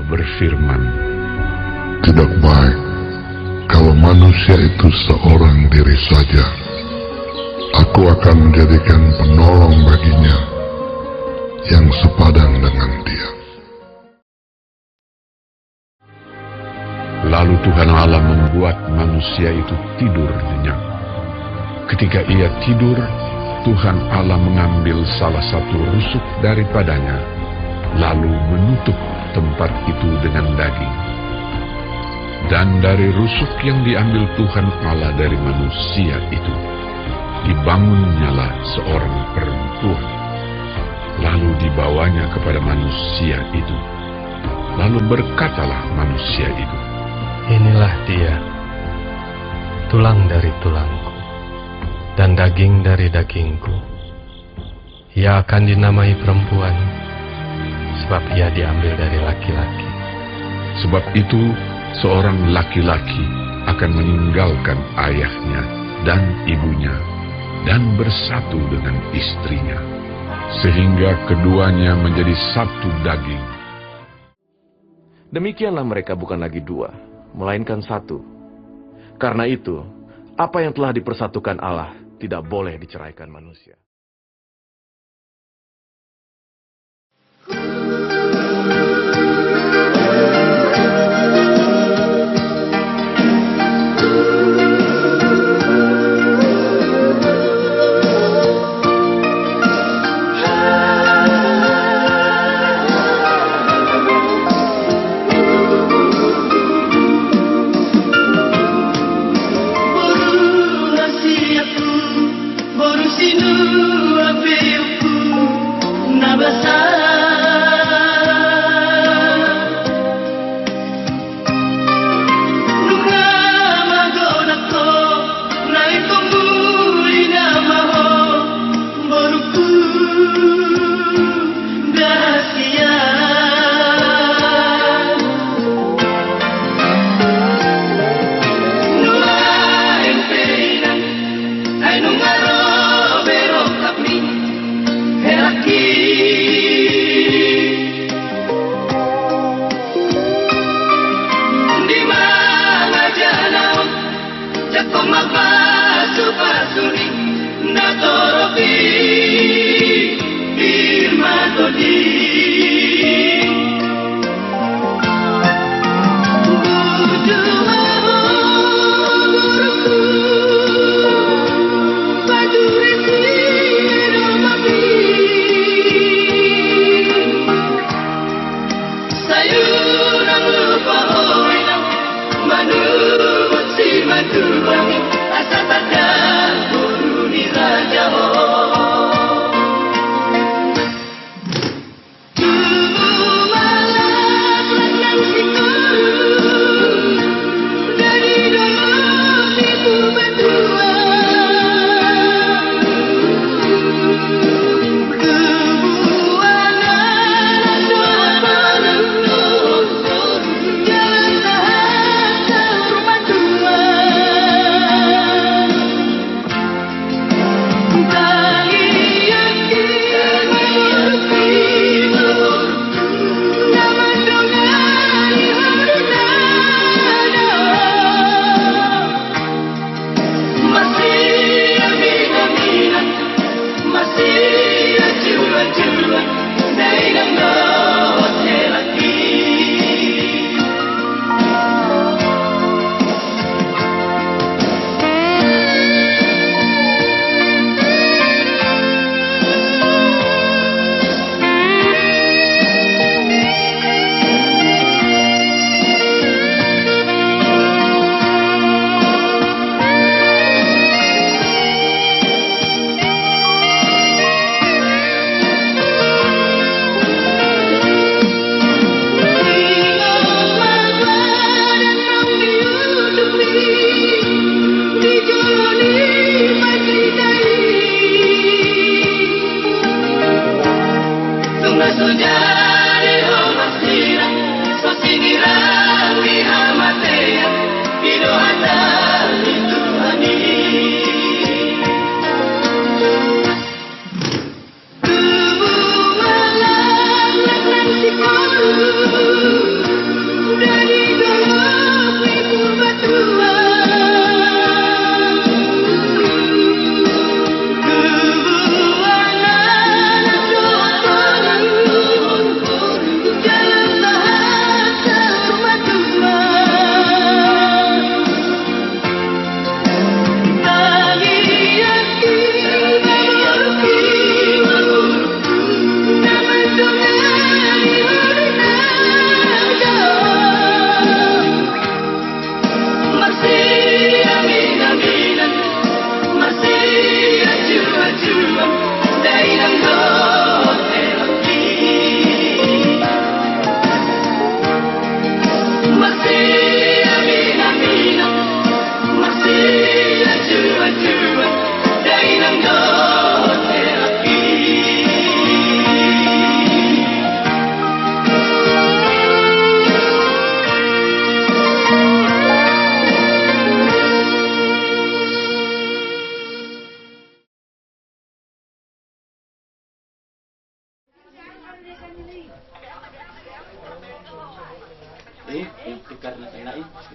Allah berfirman, Tidak baik kalau manusia itu seorang diri saja. Aku akan menjadikan penolong baginya yang sepadan dengan dia. Lalu Tuhan Allah membuat manusia itu tidur nyenyak. Ketika ia tidur, Tuhan Allah mengambil salah satu rusuk daripadanya, lalu menutup tempat itu dengan daging. Dan dari rusuk yang diambil Tuhan Allah dari manusia itu, dibangunnyalah seorang perempuan, lalu dibawanya kepada manusia itu. Lalu berkatalah manusia itu, Inilah dia, tulang dari tulangku, dan daging dari dagingku. Ia akan dinamai perempuan, sebab ia diambil dari laki-laki. sebab itu seorang laki-laki akan meninggalkan ayahnya dan ibunya, dan bersatu dengan istrinya, sehingga keduanya menjadi satu daging. Demikianlah mereka bukan lagi dua, melainkan satu. Karena itu, apa yang telah dipersatukan Allah tidak boleh diceraikan manusia.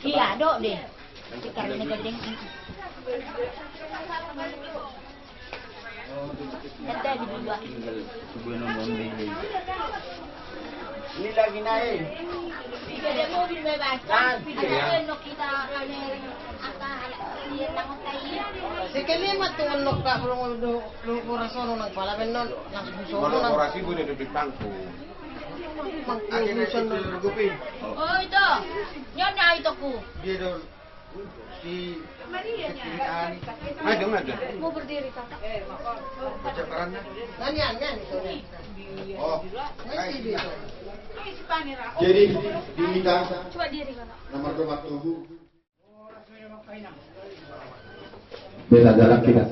Iya, dok deh. Tikar ini gede. Ada di dua. Ini lagi naik. Ada mobil bebas. Ada kita lagi Sekali tuh nok ka belum orasono nang palaben non nang susono nang orasi gue di pangku. Oh itu, nyonya itu ku. Dia dong si ada. Mau berdiri kakak. Baca perannya. Nyanyian itu. Oh, nanti dia. Jadi diminta Coba diri kakak. nomor tubuh. Beda jalan kita.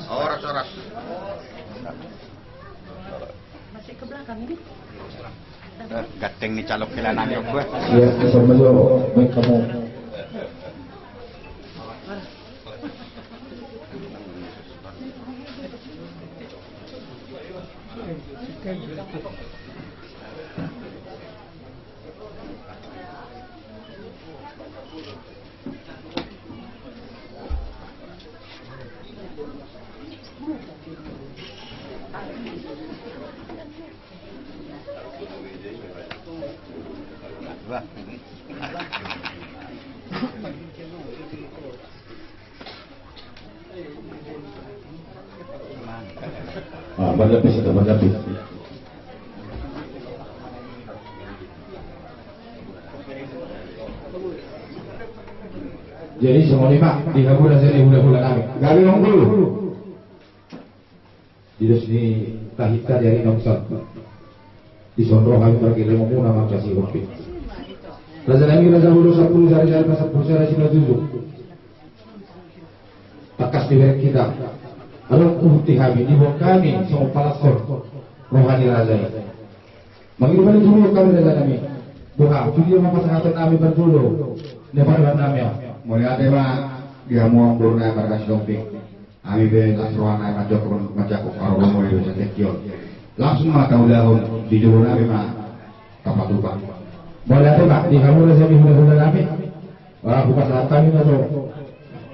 Horas. Masih ke belakang ini. Gateng ni calok kilanan yo gue. Ya, sebelum kamu. Berlapis. Jadi semua lima di kabur sini hula-hula kami. Gabi ngomong dulu. Di sini tahita dari Nongsan. Di Sondro kami pergi lemu nama kasih kopi. Raja kami raja hulu 10 sehari pas 10 sehari sudah 7. Takas di kita. Alung uhti kami di bawah kami semua palasor rohani raja ini. Mengirimkan dulu kami raja kami. Bukan, jadi apa sangat kami berdulu. Nebar kami. Mulai ada mah dia mau burna berkas dompet. Kami belas ruangan majok majak karo mau itu setekio. Langsung mah tahu dahun di juru kami mah kapak lupa. Mulai ada mah di kamu raja hula-hula kami. Wah, bukan saat kami atau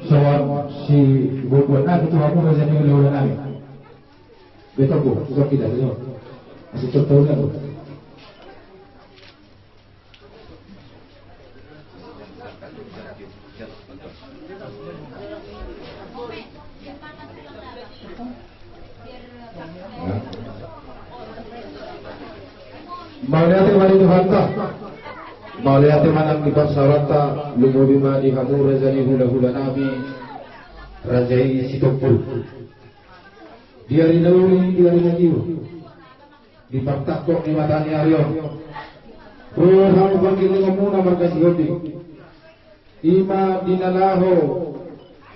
soal si buat itu aku raja hula-hula kami. Betul bu, betul tidak betul. Masih tertahu bu. Mauliati mani Tuhanta, mauliati manang di Pasarata, lumubima di kamu razani hula-hula nami, rajai sitopul. Dia rindauli, dia rindajiu, di partakok ni matani arion. Ruham bangkit ngomuna markasi hodi. Ima dinalaho,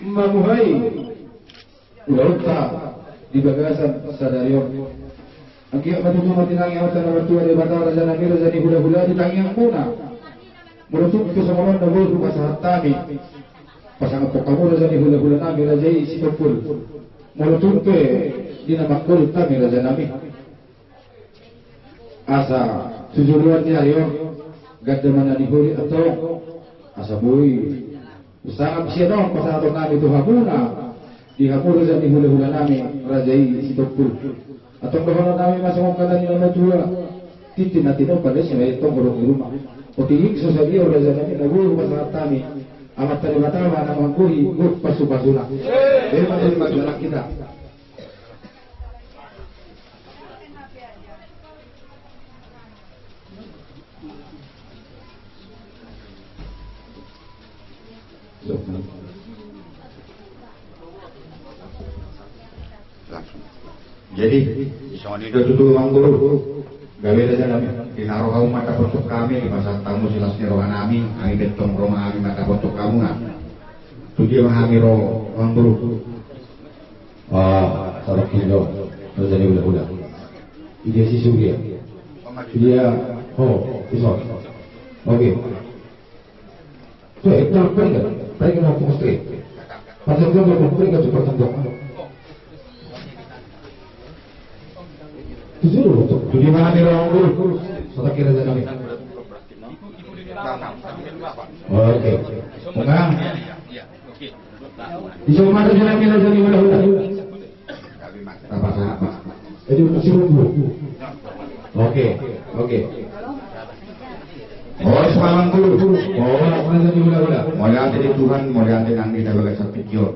mamuhai, ulauta di bagasan sadarion. Ang kaya matutunan tinangi ang tanah bertua di batang raja nami raja ni hula-hula ditangi ang muna. Menutup itu sama orang nabi buka sahat kami. Pasangan pokamu raja ni hula-hula nami raja isi topul. Menutup ke dinamakul kami raja nami. Asa tujuan ni ayo gada mana dihuri atau asa bui. Usaha siya dong pasangan kami itu hamuna. Di hamur raja ni hula-hula nami raja isi topul. Atau bahwa kami masuk ke dalam nama tua titin natino pada sini itu burung di rumah. Otilik sosadi orang zaman ini lagu masalah kami amat terima tahu anak mangkuri gut pasu-pasuna. Ini menjadi masalah kita. Jadi, sudah duduk orang guru. gawe aja kami dinaruh kamu mata bentuk kami di masa tamu silas rohan kami betong rumah kami mata bentuk kamu nah tujuh mahami orang buru sarap kindo jadi udah ide si Surya dia iso oke so itu pergi mau fokus ke pasal dia mau pergi ke super tentu tujuh tujuh mahami orang buru sarap kira aja kami oke enggak bisa memakai jalan kita jadi mudah-mudah apa jadi masih nunggu oke semalam dulu mana jadi mudah-mudah mudah jadi Tuhan mudah tenang kita bagai sapikyo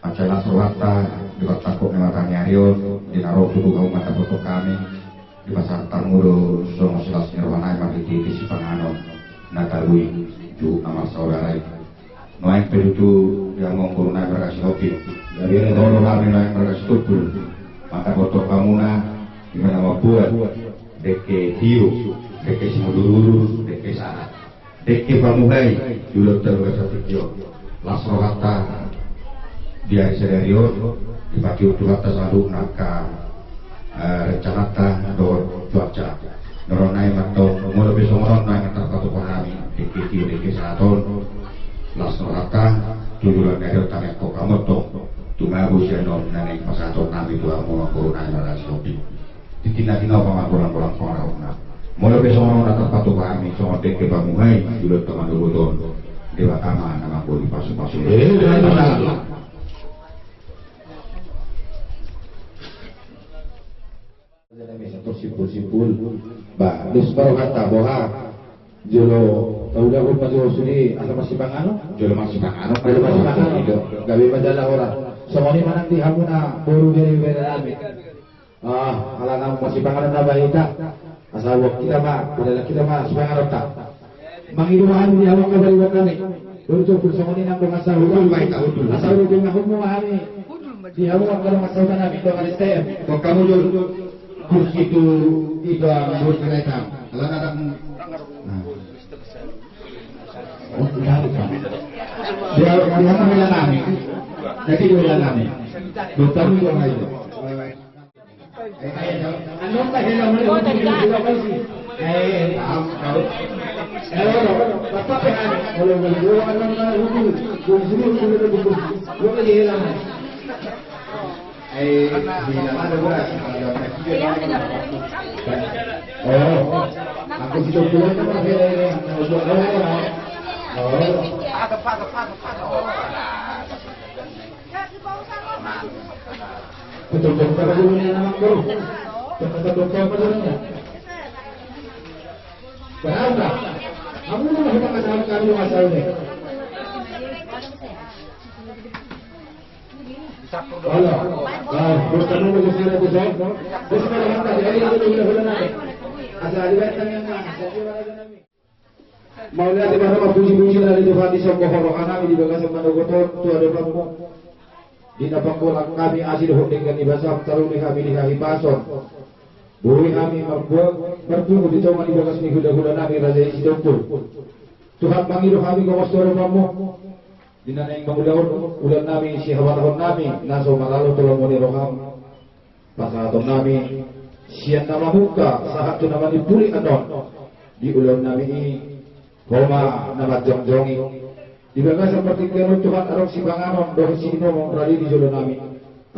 acana surata di takut memang nyarion di naruh tubuh kamu mata foto kami di pasar Tanguro sama silas nirwana yang di Sipangano nakalui ju amal saudara noeng pedutu yang ngomong naik berkasih kopi dari orang kami naik berkasih tubul mata foto kamu di mana mau buat deke hiu deke simulurus deke saat deke pamuhai dulu terus video langsung kata dia sedario dipakai untuk kata selalu naka rencana dor cuaca noronai atau mau lebih songoron naik antar satu kami deke hiu deke saton langsung rata tujuan dari utang kok kamu toh tumabu sianon naneng pasaton nabi dua mau corona yang sopi ditina-tina pamakuran-kuran corona mau lebih songoron atas patu kami songon deke pamuhai dulu teman dulu don dewa kama nama ku di pasu-pasu simpul-simpul bah dus baru kata boha jolo udah pun masih usuli asal masih bangano jolo masih bangano gawe majalah orang semuanya mana di hamuna baru beri rame alang masih bangano na bahita asal kita mah padahal kita mah bangano tak mangiduhan di awak kabari wakani baru cukup semuanya nang asal hudul asal hudul na humu mahami di awak kalau masal nabi to kali step kok kamu jolo kursi itu ang berkaitan alang ada dia bilang kami, jadi bilang kami, bukan itu lagi. Anu tak hilang mulai kita kasih. Bapak kan, kalau berdua anak hukum, semua sudah hukum, dua hilang. Hilang ada beras. Aku sudah pulang sama dia. Betul-betul pada dunia nama guru. Betul-betul pada dunia. Berapa? Kamu nak kita katakan kami masalah ini. Allah, bukan mau bersama itu saya. Bersama kita jadi itu boleh nanti. Asal dibatang yang mana? Mau lihat di mana puji-puji dari Tuhan di sangka horokan kami di bagas manogotor tu ada bangku di napangkulang kami asid dengan ibasam taruni kami di kami pason bui kami bertunggu di taman di bagas ni huda-huda nami raja isi doktor Tuhan panggil kami kawastor kamu di nana yang mengudahun ulan nami si hawatahun nami naso malalu tolong moni roham pasahaton nami sian nama muka sahat tu nama dipuli anon di ulan nami ini Koma nama jong-jongi dibaga seperti kenu Tuhan arok si banganon doh si ino radi di jolo nami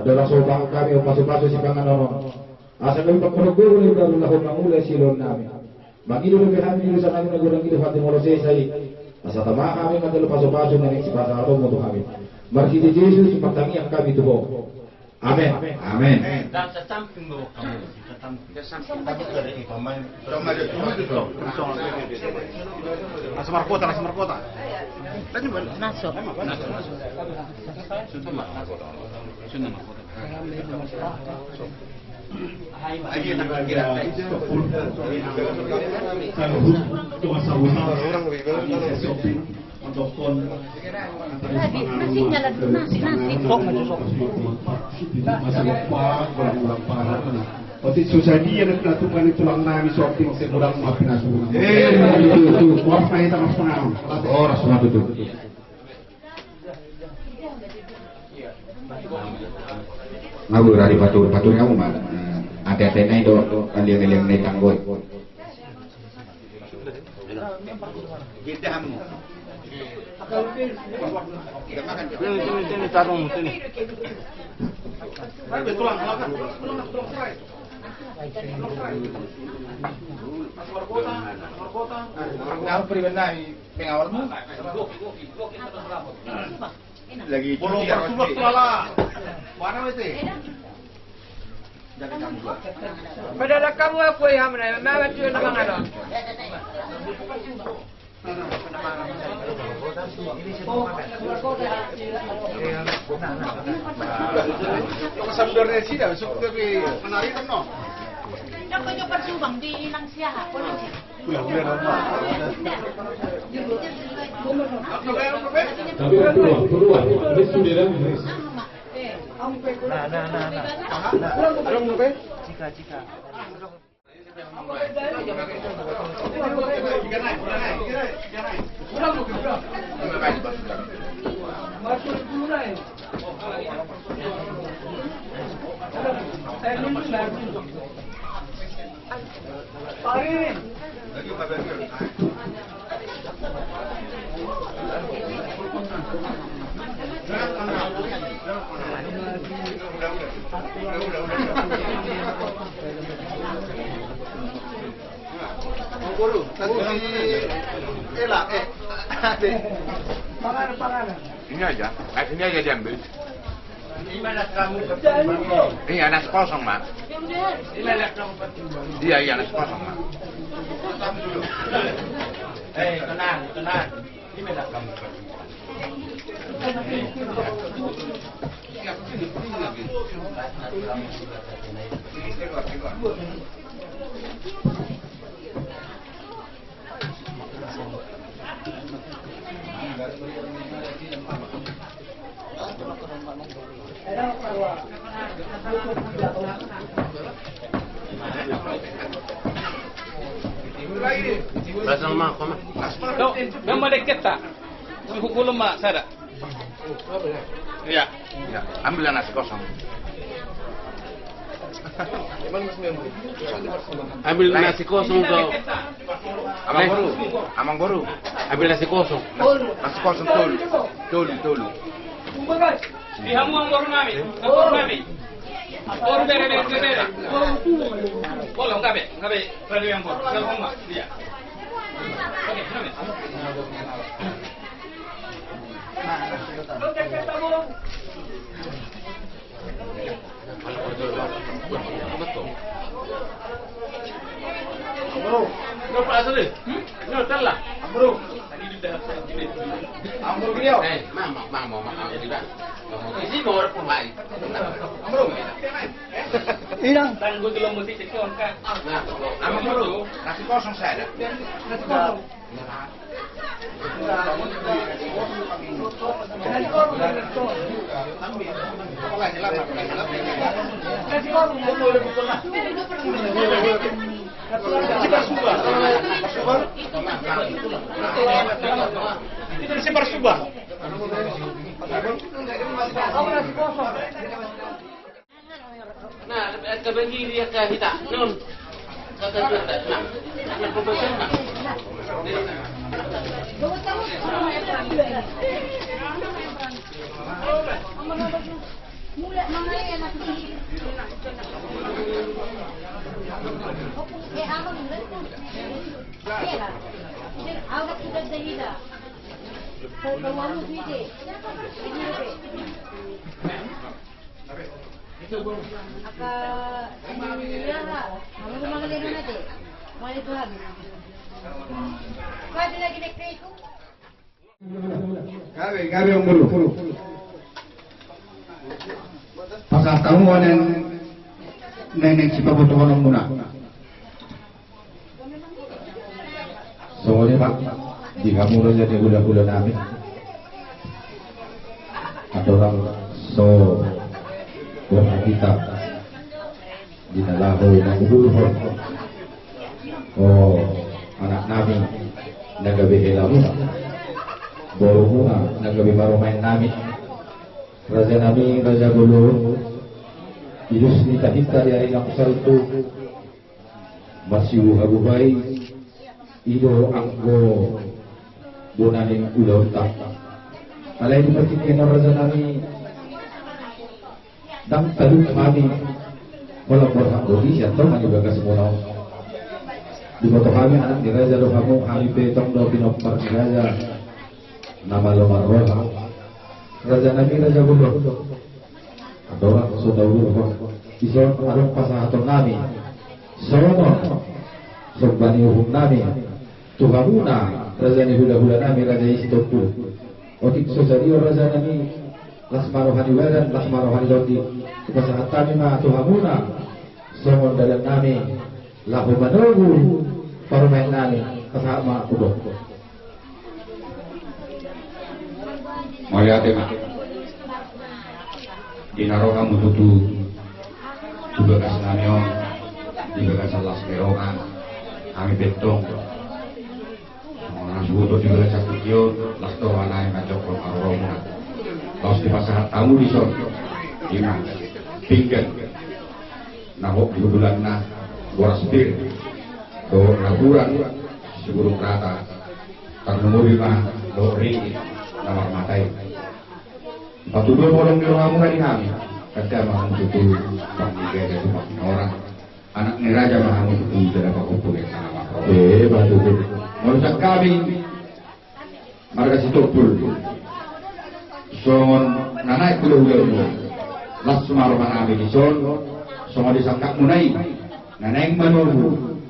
adalah sobang kami pasu-pasu si banganon asal kami pagpunuguro ni Daru lahon mangulay silon nami magido lebih kami di sana kami nagurang kita hati molo sesay asa tama kami kadalo pasu-pasu na si pasaro mo to kami marki di Jesus pagtangi ang kami tuho amen amen dan sa samping mo kamu Asmar kota. Tadi masuk. Otit susah dia nak lakukan itu lang nami sorti masih kurang maafin aku. Itu kuat main tak masuk. Oh, rasul itu. Ngabur dari batur kamu mah. Ada naik do kalian naik tanggoy. Kita kamu. Ini tarung ini. Ang pribadi pengawal mo. Lagi belum bersulat lah. Mana itu? Padahal kamu apa yang mana? Mana tu nak mana? Yung sabdornya sih dah, sok tapi menarik kan no. Yang kau coba subang di inang siapa? Bulan normal. Tapi keluar. Ini sudah dah. Guru, Ini aja, sini aja diambil. Gimana kamu? Ini nasi kosong, Mak. Gimana kamu? Iya, nasi kosong, Mak. Tenang. Gimana kamu? Pasang mak, Mak. Memang dekat tak? Hukum mak saya. Iya. Ya, ambil nasi kosong. Ambil nasi kosong tuh. Amang Boru. Ambil nasi kosong. Nasi kosong tolu. Di hamu ang baru nami. Baru bere. Bolong ngabe. Radio yang baru. Kalau mak dia. Oke, nami. Bro, Nggak apa asal deh. Nggak telah. bro. Tadi di dalam Ambil beliau. Mau juga. Isi mau repot lagi. Bro. Hilang. Dan gue belum mesti cek kan. Amang Boru, nasi kosong saya ada. Sebar subah. Nah, kebagi dia ke hita. Nun. Kata dia tak. Nah, nak pembaca nak. Mula mga yan at awak sudah dahila. Terbawamu sini. Aka iya lah. Kamu mga leno natin. Mga ito habis. Pwede lagi na-create ko? Gawe ang bulu. Pasal kamu yang nenek si pabutuhan muna. Soalnya Pak, di kamu saja di hula-hula namin. Ada orang so kita dinalahu nanguluhon. Oh, anak nami nagabi helamuna. Borumuna nagabi marumain nami. Raja nami Raja Gulu. Idus nita-hita di hari nakusal itu. Masih hagubai. Ido anggo bonaning udah tak. Alay dipertikin Raja nami. Dang taluk kami. Walau berhak bodi siapa juga ke semua. Di foto kami anak di Raja lo kamu kami petong do pinopar di Raja. Nama lo marroh. Raja Nabi Raja Gulu. Ada orang sudah dulu. Ison arung pasahaton nami. Sono. Sobbani uhum nami. Tuhamuna. Raja ni hula-hula nami Raja Istoku. Otik sosario Raja Nabi. Lasmarohani wadan, lasmarohani lodi. Pasahat kami ma tuhamuna. Somon dalam nami. Lahu manogu. Parumain nami. Pasahat ma kudo. Maya tema. Dinaro kamu tutu. Juga kasananyo. Juga kasalas kerokan. Kami betong. Orang subuh juga sakitio. Lasto wanai kacok aromuna. Laos di pasahat tamu di son. Imang. Pinggan. Nahok di bulan na. Boras bir. Do naburan. Sigurung rata. Karena mobil mah. Do ring. Nawar matai. Patuduh bolong di rumahmu kali kami. Kata mau tutu panggil dari makin orang. Anak ni Raja mau tutu dari apa kumpul yang sana makro. Patuduh. Merusak kami. Marga Situpul. Son nanai kulo-kulo. Las sumaruman kami di son. Songo disangkak munai. Nanai menunggu.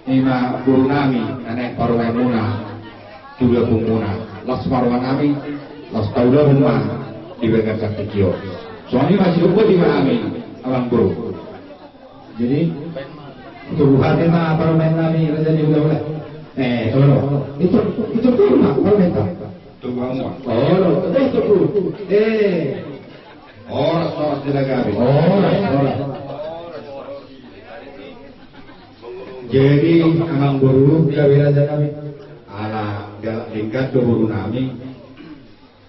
Ima guru nami. Nanai paruai muna. Juga pumuna. Las sumaruman kami. Las taulah rumah. Diberikan sakti kio. Soalnya masih lupa di mana kami, abang bro. Jadi tubuhan tema parlemen kami Raja di ulah-ulah. Itu tuh mah parlemen tak. Tubuhan mah. Itu tuh. Orang tidak kami. Orang. Jadi abang bro gawe Raja kami. Ala tingkat guru kami.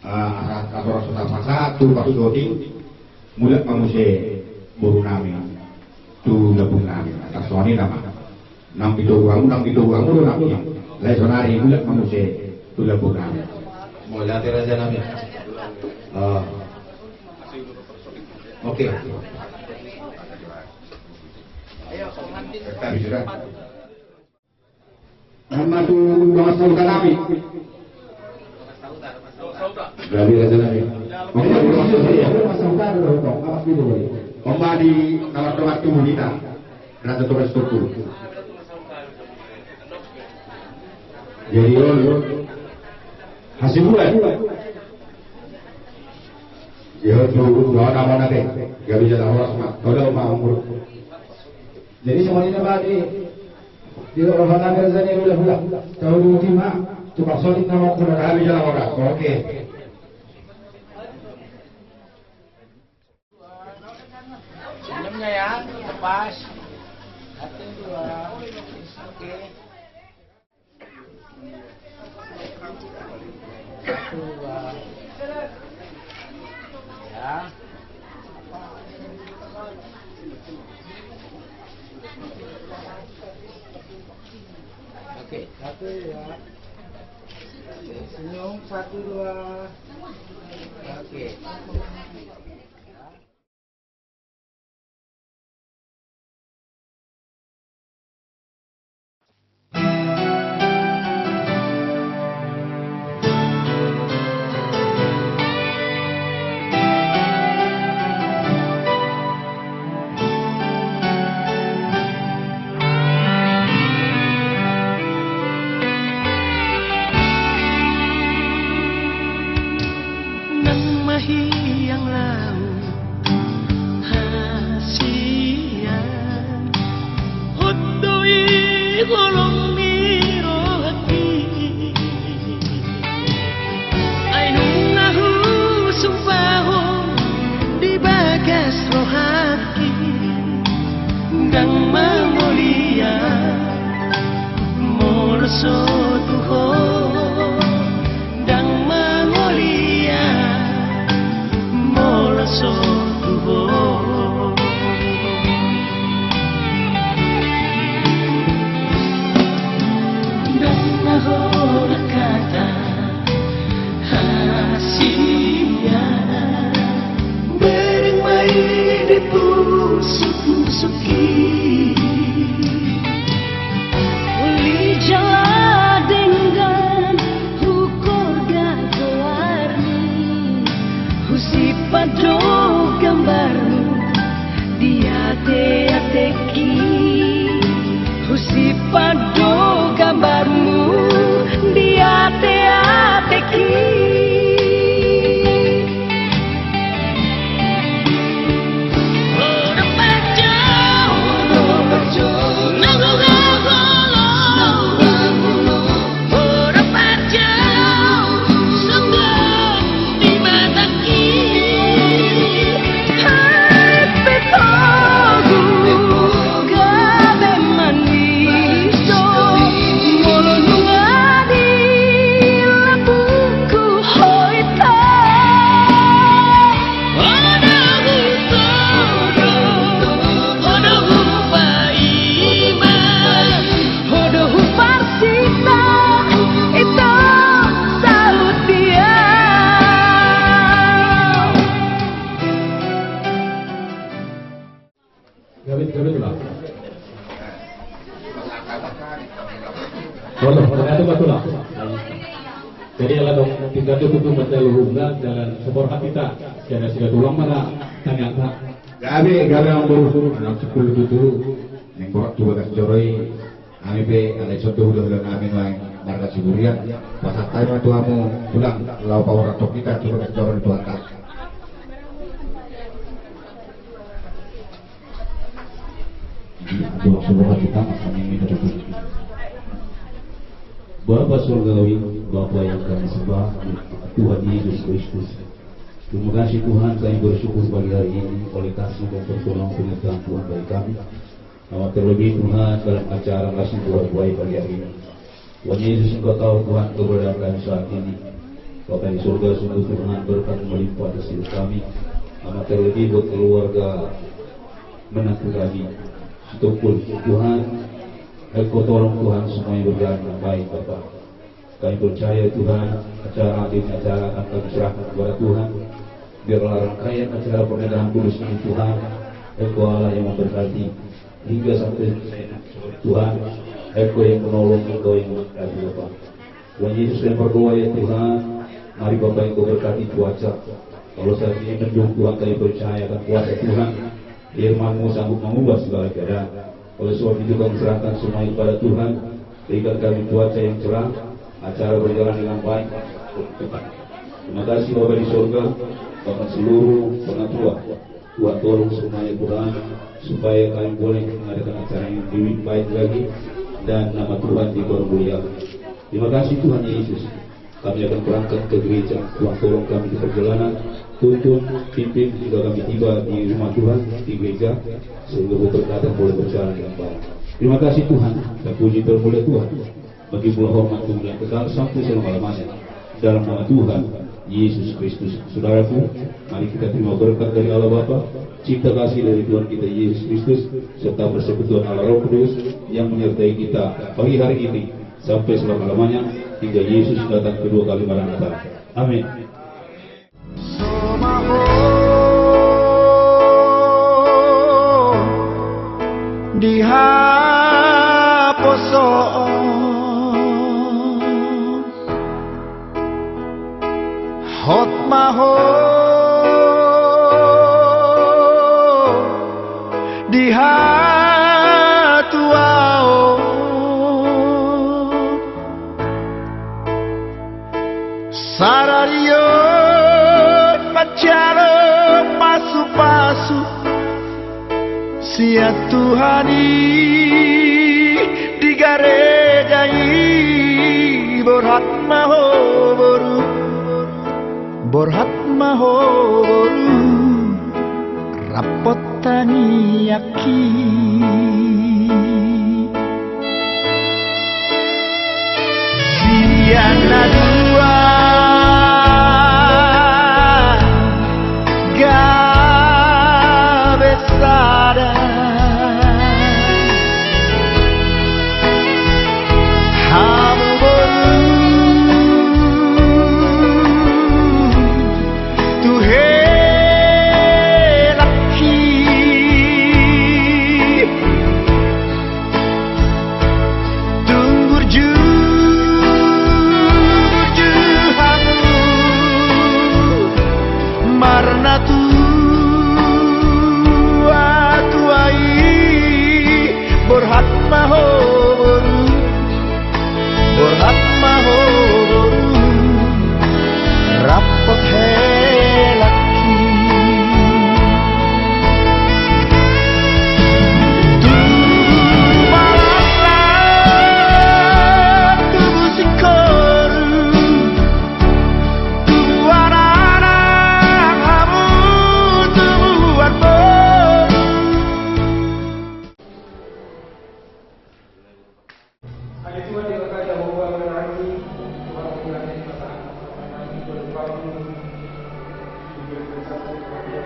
Asal sudah satu pas doti mulai pamuse buru nami tu lebung nami atas suami nama nang pitu uangmu lu nami lai sonari mulai pamuse tu lebung nami mulai Raja nami oke kita sudah nama tu bahasa nami dari Raja Nabi. Omba di kamar tubuh kita. Raja Tugas Tuku. Jadi hasil bulan. Ya tuh nama nanti. Gak bisa tahu semua. Kalau mau. Jadi semuanya tadi di orang Raja ni ulah. Tahu dulu timah. Tukar solid nama kuda kami jalan orang. Oke. Senyumnya ya, lepas. 1, 2. Oke. 1, 2. Ya. Oke, 1 ya. Senyum 1, 2. Oke. Yang dang mamulia moloso tuho dang mamulia moloso tuho dang nahora kata hasia bareng mai de pusuk-pusuki uli jala dengan hukur gawarni husi pado gambarmu dia te-ateki husi pado gambarmu dia te-ateki Jadi ala dong tinggal tutup mata luhungan dalam sebor kita jangan sudah tulang mana tanya tak gabe ang buru anak sepuluh tutu yang korak coba kasih joroi kami be ada contoh udah kami main marga Siburian pasal tayo tuamu pulang lau power atok kita coba kasih joroi itu angkat Doa sebab kita kami minta doa. Bapa surgawi, Bapa yang kami sembah, Tuhan Yesus Kristus. Terima kasih Tuhan, kami bersyukur pagi hari ini oleh kasih dan pertolongan penyertaan Tuhan bagi kami. Nama terlebih Tuhan dalam acara kasih Tuhan baik pagi hari ini. Tuhan Yesus, Engkau tahu Tuhan keberadaan kami saat ini. Bapa di surga, sungguh Tuhan berkat melimpah atas hidup kami. Nama terlebih buat keluarga menantu kami. Syukur Tuhan, Engkau tolong Tuhan semuanya berjalan dengan baik Bapak. Kami percaya Tuhan acara ini acara akan kami serahkan kepada Tuhan. Biarlah rangkaian acara pernikahan kudus ini Tuhan, Engkau Allah yang memberkati hingga sampai Tuhan, Engkau yang menolong, Engkau yang memberkati Bapak. Tuhan Yesus yang berdoa ya Tuhan, mari Bapak Engkau berkati cuaca. Kalau saat ini mendung Tuhan, kami percaya akan kuasa Tuhan. Firman-Mu sanggup mengubah segala keadaan. Oleh sebab itu kami serahkan semua kepada Tuhan. Berikan kami cuaca yang cerah, acara berjalan dengan baik. Terima kasih Bapa di surga, Bapak seluruh pengatua. Tuhan tolong semuanya Tuhan, supaya kami boleh mengadakan acara yang lebih baik lagi dan nama Tuhan dipermuliakan. Terima kasih Tuhan Yesus. Kami akan berangkat ke gereja. Tuhan tolong kami di perjalanan, tuntun, pimpin hingga kami tiba di rumah Tuhan, di gereja, sehingga berkata boleh berjalan dengan baik. Terima kasih Tuhan, dan puji termulia Tuhan. Bagi buah hormat kemuliaan kekal sampai selama-lamanya. Dalam nama Tuhan Yesus Kristus. Saudaraku, mari kita terima berkat dari Allah Bapa, cinta kasih dari Tuhan kita Yesus Kristus, serta persekutuan Allah Roh Kudus yang menyertai kita pagi hari ini sampai selama-lamanya hingga Yesus datang kedua kali Maranatha. Amin. Hot maho diha tuao sararion macaro pasu-pasu sia Tuhani digarejai borhat maho boru borhat maho boru rapot Saniaki Siana dua Gabesada Hamu boru Tuhe Rapot helaki Tumalaslah tubuh sikoru Tubuhan anak kamu tubuhan boru Ayat Tuhan yang berkata bahwa menangi orang menangi kata berbangun diberi bersatu kepada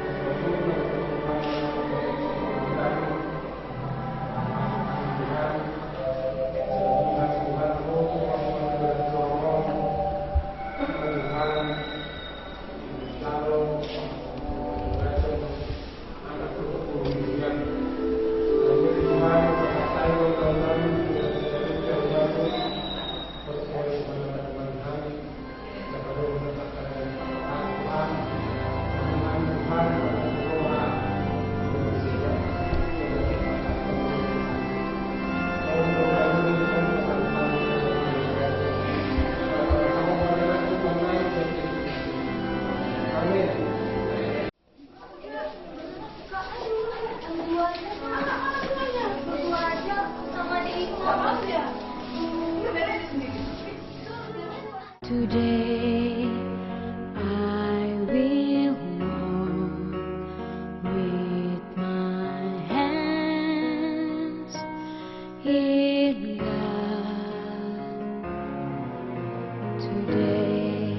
Today I will walk with my hands in God. Today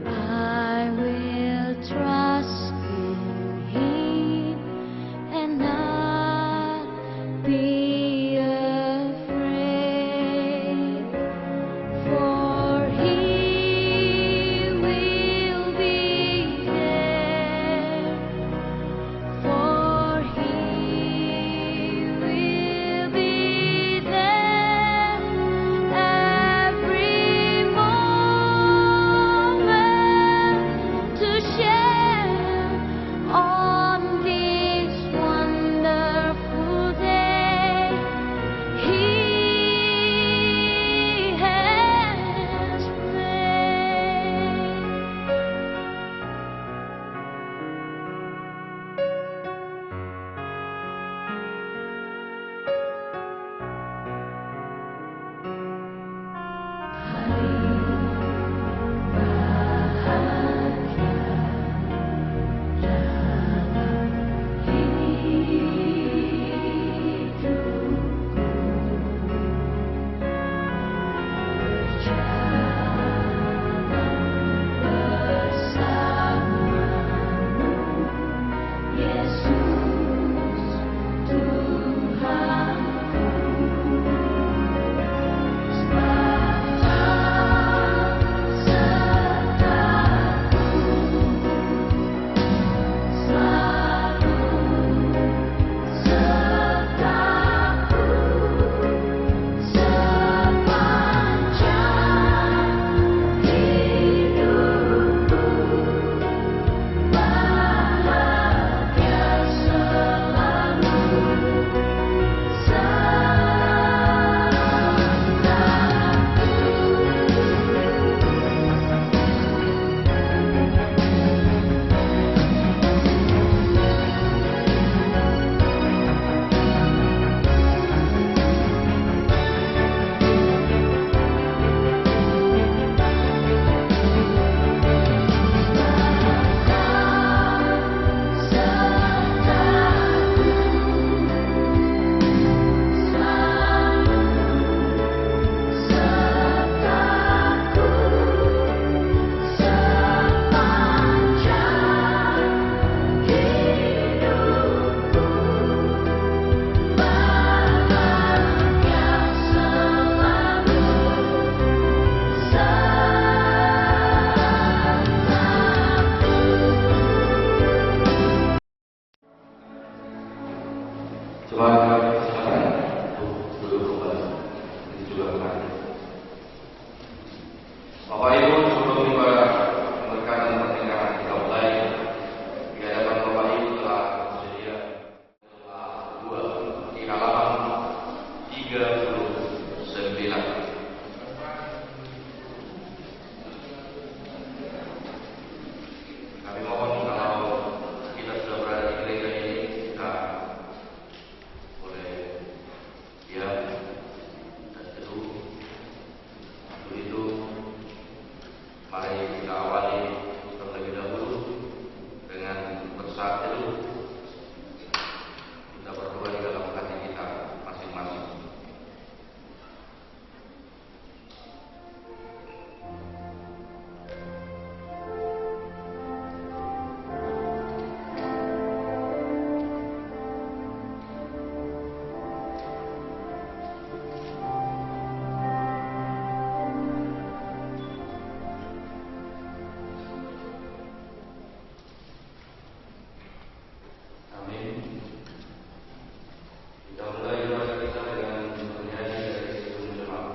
I will trust in Him and not be afraid. For He Bapak Ibu, sebelum memberikan pertanyaan kita mulai, di hadapan Bapak Ibu telah tersedia di halaman 39. Kami mohon kalau kita sudah berada di gereja ini, kita boleh diam dan teduh. Untuk itu, mari kita awali terlebih dahulu dengan bersaat teduh. Kita berdoa di dalam hati kita masing-masing. Kita mulai ibadah kita dengan bernyanyi dari sebelum jemaat.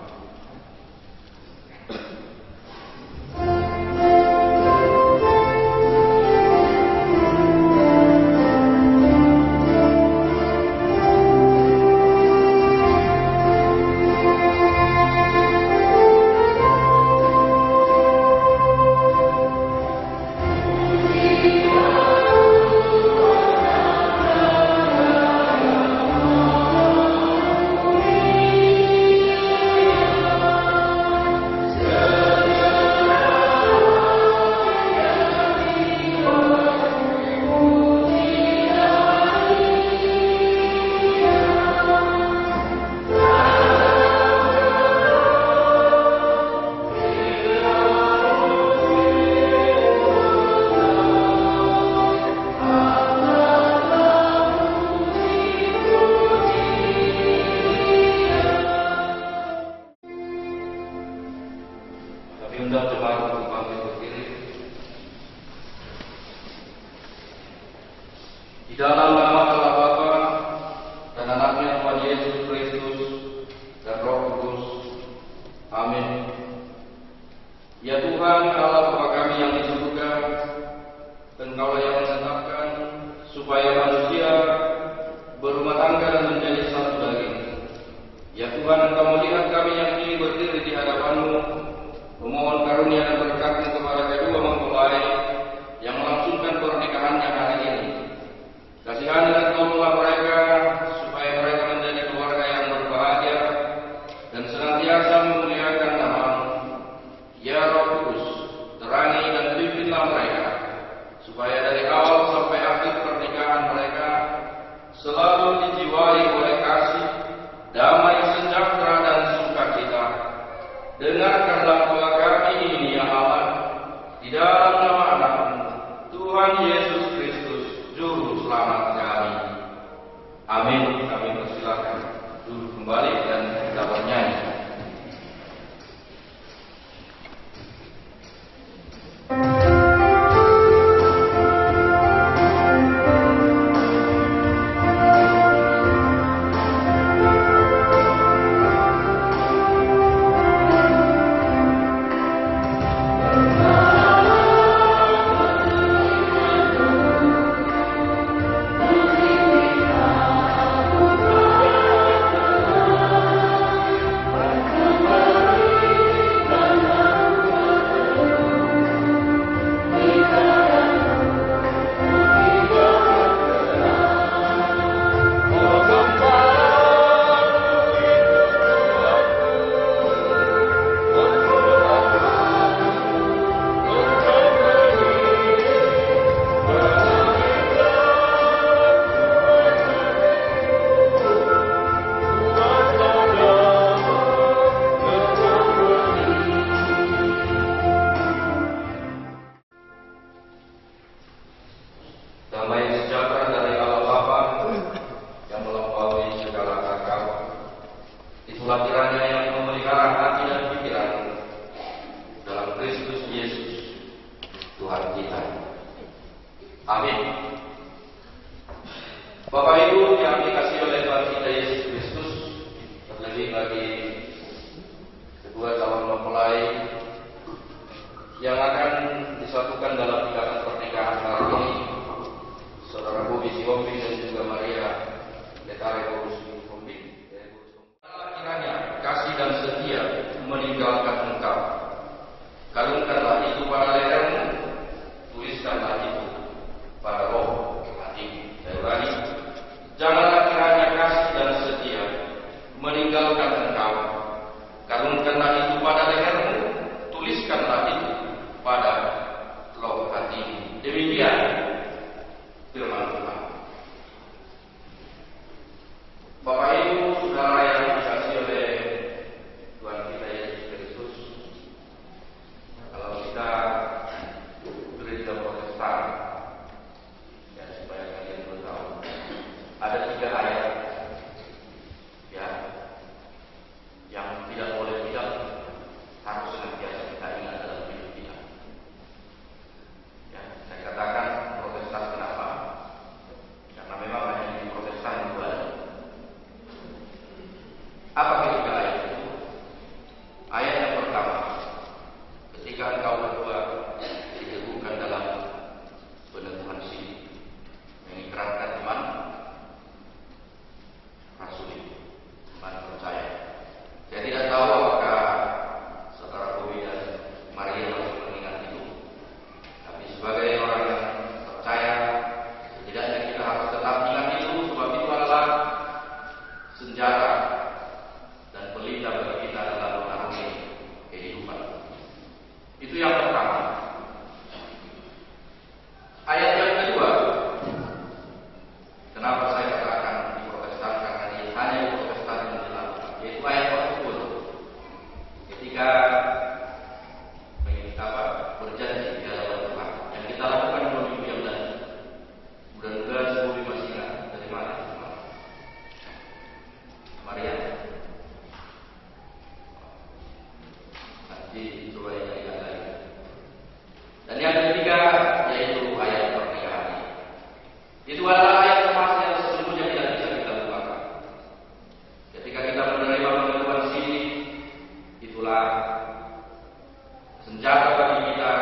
Kami undang jemaat untuk bangkit berdiri. Di dalam nama Allah Bapa dan Anaknya Tuhan Yesus Kristus dan Roh Kudus. Amin. Ya Tuhan Allah Bapa kami yang di surga, Engkaulah yang menetapkan supaya manusia berumah tangga dan menjadi satu daging. Ya Tuhan, Engkau melihat kami yang kini berdiri di hadapan-Mu, memohon karunia dan berkat kepada kedua mempelai yang melangsungkan pernikahannya hari ini. Kasihani dan tolonglah mereka supaya mereka menjadi keluarga yang berbahagia dan senantiasa memuliakan nama-Mu. Ya Roh Kudus, terangi dan pimpinlah mereka supaya dari awal sampai akhir pernikahan mereka selalu dijiwai oleh kasih, damai, sejahtera dan sukacita. Dengarkanlah doa kami ini ya Allah, di dalam nama Anak-Mu, Tuhan Yesus Kristus, Juru Selamat kami. Amin. Kami persilakan duduk kembali dan kita bernyanyi. Amin. Bapak Ibu, saudara yang dikasihi oleh Tuhan kita Yesus Kristus, kalau kita gereja Protestan, ya supaya kalian tahu, ada 3 ayat, ya, yang tidak boleh tidak harus senantiasa kita ingat dalam hidup kita. Ya, saya katakan Protestan kenapa? Karena memang hanya di Protestan itu ada. Apa ketiga ayat itu? Ayat yang pertama, ketika engkau berdua diteguhkan dalam peneguhan sini, mengikrarkan iman, rasuli, iman percaya. Saya tidak tahu apakah saudara Bobi dan Maria masih mengingat itu, tapi sebagai orang yang percaya, setidaknya kita harus tetap ingat itu, sebab itu adalah senjata dan pelita bagi kita dalam mengarungi kehidupan. Itu yang pertama. Ayat yang kedua, kenapa saya katakan di Protestan? Karena ini hanya di Protestan yang dilakukan, yaitu ayat perkubur. Ketika berjanji di hadapan Tuhan, yang kita lakukan 2 minggu yang lalu. Mudah-mudahan semua masih ingat dari mana? Maria. Nanti coba ingat lagi. Dan yang ketiga yaitu ayat pernikahan. Itu adalah ayat emas yang sesungguhnya tidak bisa kita lupakan. Ketika kita menerima peneguhan sini, itulah senjata bagi kita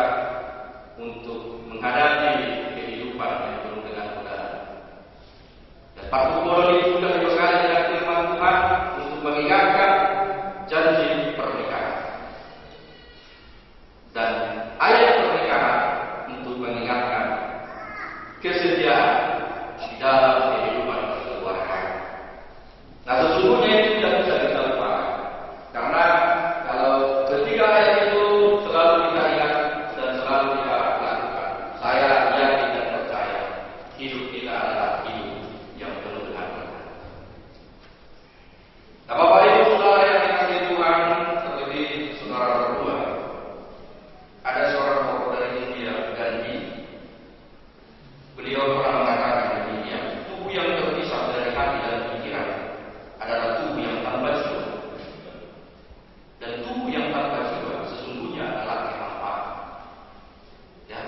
untuk menghadapi kehidupan yang penuh dengan godaan. Dan perkumpulan itu sudah dibekali dengan firman Tuhan untuk mengingatkan janji pernikahan. Dan ayat pernikahan untuk mengingatkan kesetiaan di dalam kehidupan keluarga. Nah, sesungguhnya itu tidak bisa kita lupakan. Karena kalau ketiga ayat itu selalu kita ingat dan selalu kita lakukan, saya yakin dan percaya hidup kita adalah hidup yang penuh dengan berkat. Nah, Bapak Ibu saudara yang dikasihi Tuhan, seperti saudara berdua, ada seorang tokoh dari India, Gandhi. Beliau pernah mengatakan demikian, tubuh yang terpisah dari hati dan pikiran adalah tubuh yang tanpa jiwa. Dan tubuh yang tanpa jiwa sesungguhnya adalah kehampaan. Ya.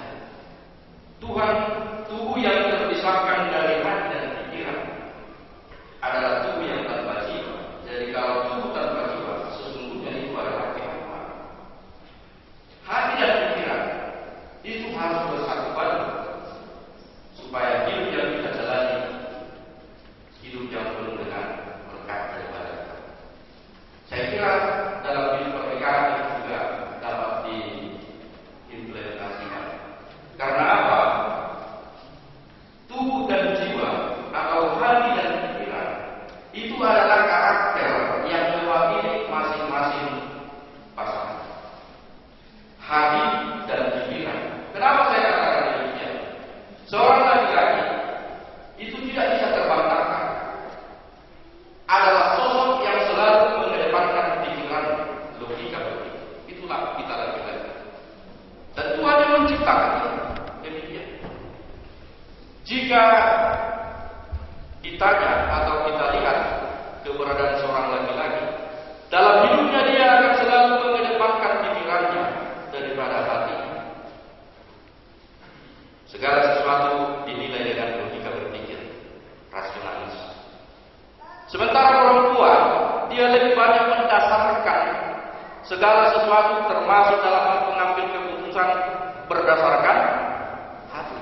Tuhan, tubuh yang terpisahkan dari hati dan pikiran adalah tubuh yang tanpa jiwa. Jadi kalau tubuh tanpa jiwa sesungguhnya itu adalah kehampaan. Hati dan pikiran itu harus bersatu padu supaya hidup yang kita jalani hidup yang penuh dengan berkat daripada Tuhan. Saya kira dalam hidup pernikahan itu juga dapat diimplementasikan. Karena apa? Tubuh dan jiwa atau hati dan pikiran itu adalah karakter yang mewakili masing-masing pasangan. Hati dan pikiran. Kenapa saya katakan demikian? Seorang laki-laki itu tidak bisa terbantahkan. Adalah sosok yang selalu mengedepankan pikiran, logika begitu. Itulah kita laki-laki. Dan Tuhan yang menciptakan demikian. Jika ditanya atau kita lihat keberadaan seorang laki-laki, dalam hidupnya dia akan selalu mengedepankan pikirannya daripada hati. Segala sesuatu dinilai dengan logika berpikir, rasionalis. Sementara perempuan, dia lebih banyak mendasarkan segala sesuatu termasuk dalam mengambil keputusan berdasarkan hati.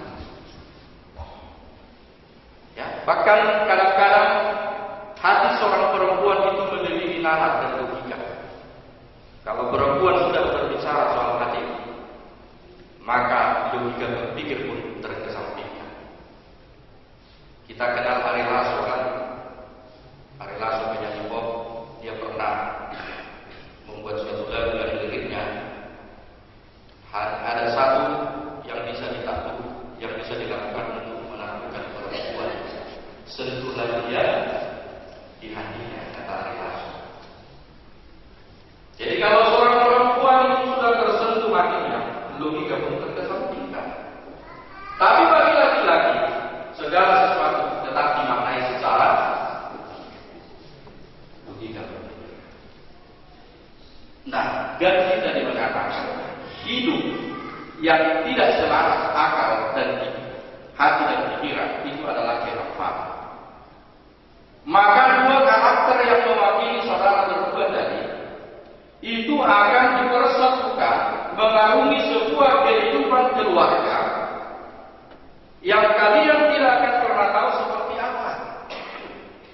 Ya, bahkan kadang-kadang hati seorang perempuan itu melebihi nalar dan logika. Kalau perempuan sudah berbicara soal hati, maka logika berpikir pun terkesampingkan. Kita kenal Ari Lasso kan? Ari Lasso penyanyi pop, dia pernah membuat suatu lagu dari liriknya. Ada satu yang bisa ditakluk, yang bisa dilakukan untuk menaklukkan perempuan. Sentuhlah dia di dan kita dikatakan hidup yang tidak selaras akal dan hati dan pikiran itu adalah khilafah. Maka dua karakter yang mewakili saudara berdua tadi itu akan dipersatukan mengarungi sebuah kehidupan keluarga yang kalian tidak akan pernah tahu seperti apa.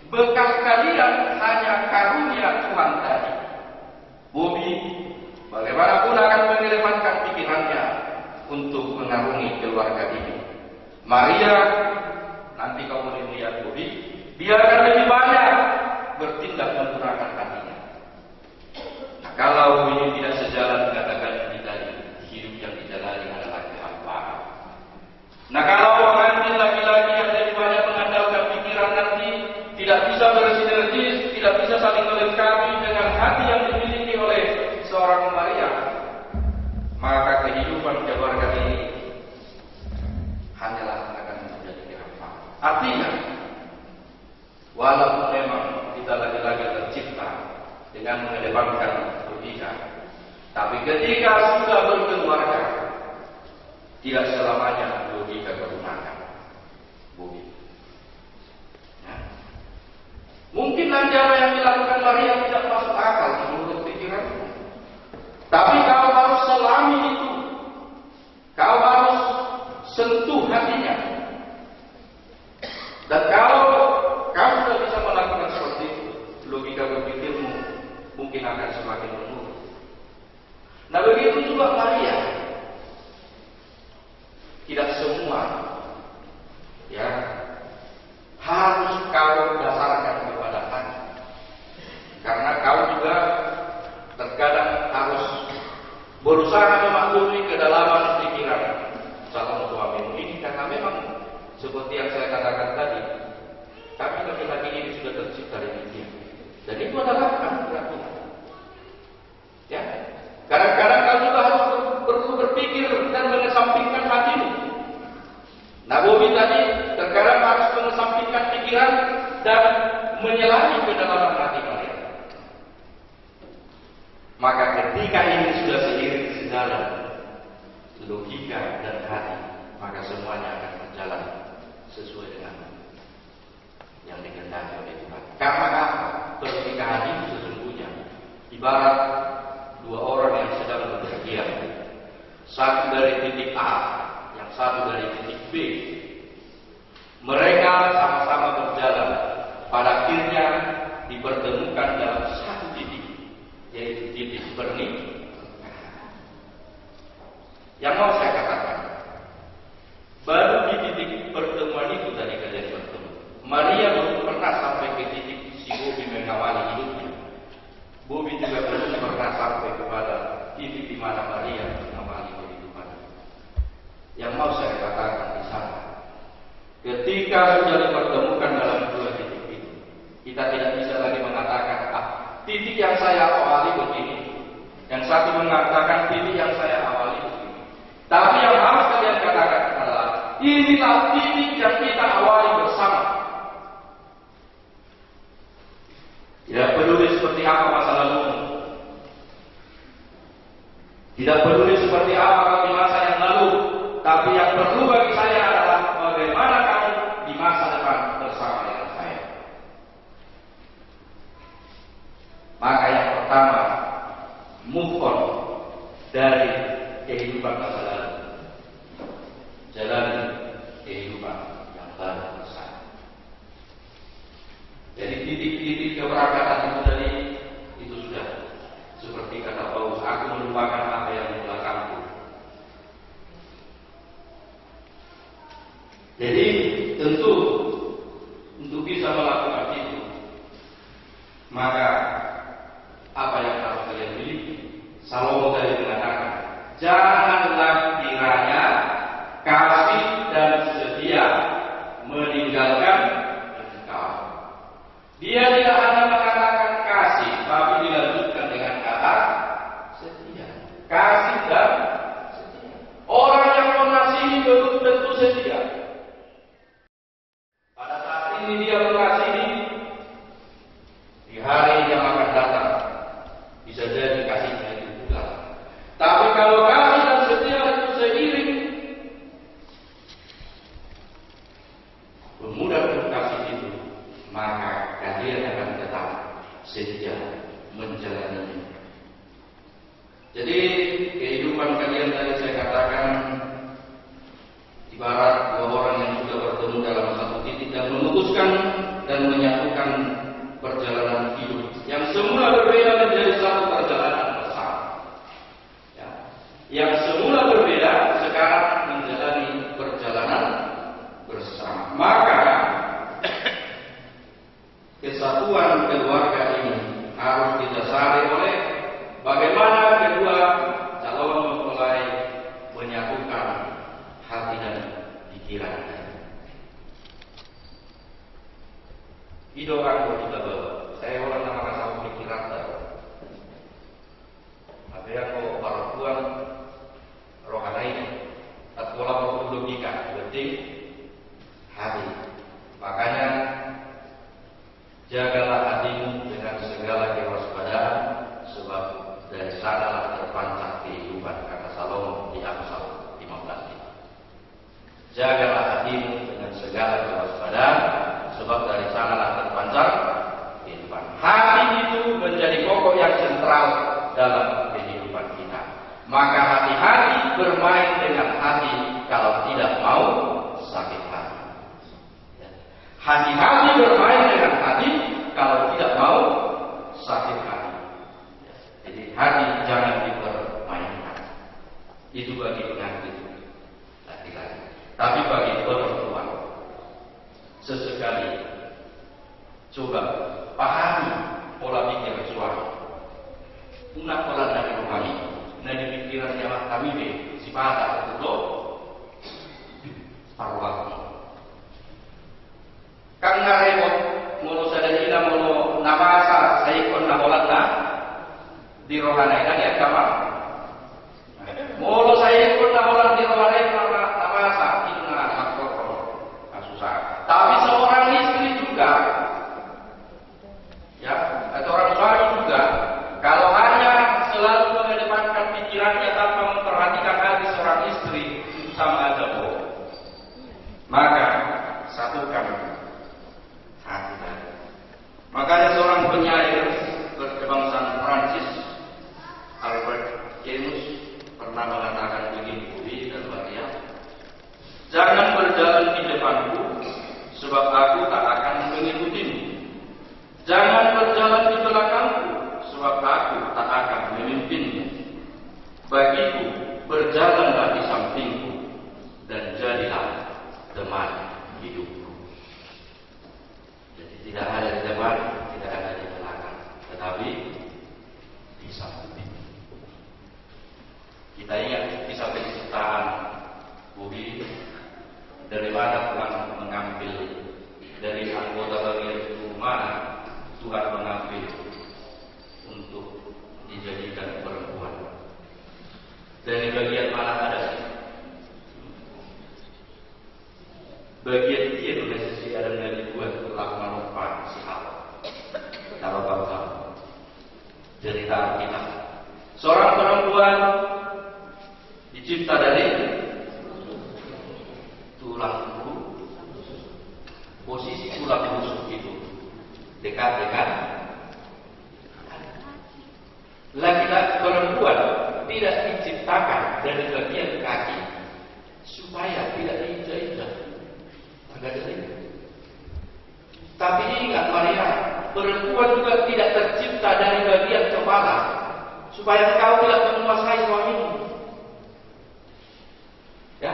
Bekal kalian hanya karunia Tuhan tadi. Bobby bagaimanapun akan mengedepankan pikirannya untuk mengarungi keluarga ini. Maria, nanti kamu lihat Bobby, dia akan lebih banyak bertindak menggunakan hatinya. Nah, kalau ini tidak sejalan katakan ini tadi, hidup yang dijalani adalah kehampaan. Nah, kalau mengambil laki-laki yang lebih banyak mengandalkan pikiran nanti tidak bisa bersinergis, tidak bisa saling melengkapi dengan hati yang dimiliki oleh seorang Maria, maka kehidupan keluarga ini hanyalah akan menjadi kehampaan. Artinya, walaupun memang kita lagi-lagi tercipta dengan mengedepankan logika, tapi ketika sudah berkeluarga, tidak selamanya logika bergunakan. Ya. Mungkin nanti apa yang dilakukan Maria tidak masuk akal menurut pikiranmu, tapi kau harus selami itu, kau harus sentuh hatinya, dan kalau kau sudah bisa melakukan seperti itu, logika berpikirmu mungkin akan semakin menurun. Nah, begitu juga Maria. Tidak semua ya harus kau dasarkan kepada hati, karena kau juga terkadang harus berusaha memaklumi kedalaman pikiran calon suamimu ini, karena memang seperti yang saya katakan tadi, kami laki-laki ini sudah tercipta demikian, dan itu adalah anugerah Tuhan. Ya, kadang-kadang kau juga harus perlu berpikir dan mengesampingkan hatimu. Nah, Bobby tadi terkadang harus mengesampingkan pikiran dan menyelami ke dalam hati kalian. Maka ketika ini sudah seiring sejalan logika dan hati, maka semuanya akan berjalan sesuai dengan yang dikehendaki oleh Tuhan. Karena pernikahan itu sesungguhnya ibarat dua orang yang sedang bepergian, satu dari titik A, yang satu dari titik B. Mereka sama-sama berjalan, pada akhirnya dipertemukan dalam satu titik, yaitu titik pernikahan. Yang mau saya katakan, baru di titik pertemuan itu tadi kalian bertemu. Maria belum pernah sampai ke titik si Bobby mengawali hidupnya. Bobby juga belum pernah sampai kepada titik di mana Maria mengawali kehidupan. Yang mau saya katakan di sana, ketika sudah dipertemukan dalam dua titik itu, kita tidak bisa lagi mengatakan, titik yang saya awali begini, yang satu mengatakan titik yang saya awali begini. Tapi yang harus kalian katakan adalah, inilah titik yang kita awali bersama. Tidak peduli seperti apa masa lalumu, tidak peduli seperti apa di masa yang lalu, tapi yang perlu bagi saya adalah bagaimana kamu di masa depan bersama dengan saya. Maka yang pertama, move on dari kehidupan masa lalu, jalani kehidupan yang baru bersama. Jadi titik-titik keberangkatan itu tadi, itu sudah seperti kata Paulus, aku melupakan apa yang di belakangku. Jadi tentu untuk bisa melakukan itu, maka apa yang harus kalian miliki? Salomo tadi mengatakan, janganlah kiranya kasih dan setia meninggalkan engkau. Dia tidak hanya mengatakan kasih, tapi dilanjutkan dengan kata setia. Kasih dan setia. Orang yang mengasihi belum tentu setia. Pada saat ini dia mengasihi, di hari yang akan datang bisa jadi kasihnya itu pula maka kalian akan tetap setia menjalaninya. Jadi kehidupan kalian tadi saya katakan ibarat dua orang yang sudah bertemu dalam satu titik dan memutuskan dan menyatukan perjalanan hidup yang semula berbeda menjadi satu perjalanan bersama. Ya. Yang semula berbeda sekarang menjalani perjalanan bersama. Maka kesatuan keluarga ini harus didasari oleh bagaimana kedua calon mempelai menyatukan hati dan pikiran. Itu orang kita bawa. Saya orang nama kasih pikiran tahu. Apa yang kau perempuan rohani atau pola logika penting hati. Makanya jagalah hatimu dengan segala kewaspadaan, sebab dari sanalah terpancar kehidupan, kata Salomo di Amsal 15. Jagalah hatimu dengan segala kewaspadaan, sebab dari sanalah terpancar kehidupan. Hati itu menjadi pokok yang sentral dalam kehidupan kita. Maka hati-hati bermain dengan hati kalau tidak mau sakit hati. Hati-hati bermain dengan hati kalau tidak mau sakit hati. Jadi hati jangan dipermainkan. Itu bagi pengantin laki-laki. Tapi bagi perempuan, sesekali coba pahami pola pikir suami. Una pola dari rohani, dari pikiran yang kami si pada itu paruh. Karena repot, mulu sadajina mulu namasa saya ikut naholatna di rohani dan ya kamar. Mulu saya ikut naholat di rohani karena namasa itu makhluk susah. Tapi seorang istri juga, ya, atau orang suami juga, kalau hanya selalu mengedepankan pikirannya tanpa memperhatikan hati seorang istri, sama aja bohong. Maka satukan hati. Makanya seorang penyair berkebangsaan Prancis, Albert Camus, pernah mengatakan begini, Budi dan Maria, jangan berjalan di depanku, sebab aku tak akan mengikutimu. Jangan berjalan di belakangku, sebab aku tak akan memimpinmu. Bagiku, berjalanlah di sampingku, dan jadilah teman hidupku. Jadi tidak ada di depan, tidak ada di belakang, tetapi di samping. Kita ingat kisah penciptaan Budi, dari mana Tuhan mengambil, dari anggota bagian itu mana Tuhan mengambil untuk dijadikan perempuan. Dari bagian mana ada? Bagian dia dengan sisi Adam dan dibuat telah menumpang si Hawa. Kalau kamu tahu cerita kita, seorang perempuan dicipta dari tulang rusuk. Posisi tulang rusuk itu dekat-dekat. Laki-laki perempuan tidak diciptakan dari bagian kaki supaya tidak diinjak-injak. Tapi ingat Maria, perempuan juga tidak tercipta dari bagian kepala supaya engkau tidak menguasai suamimu. Ya,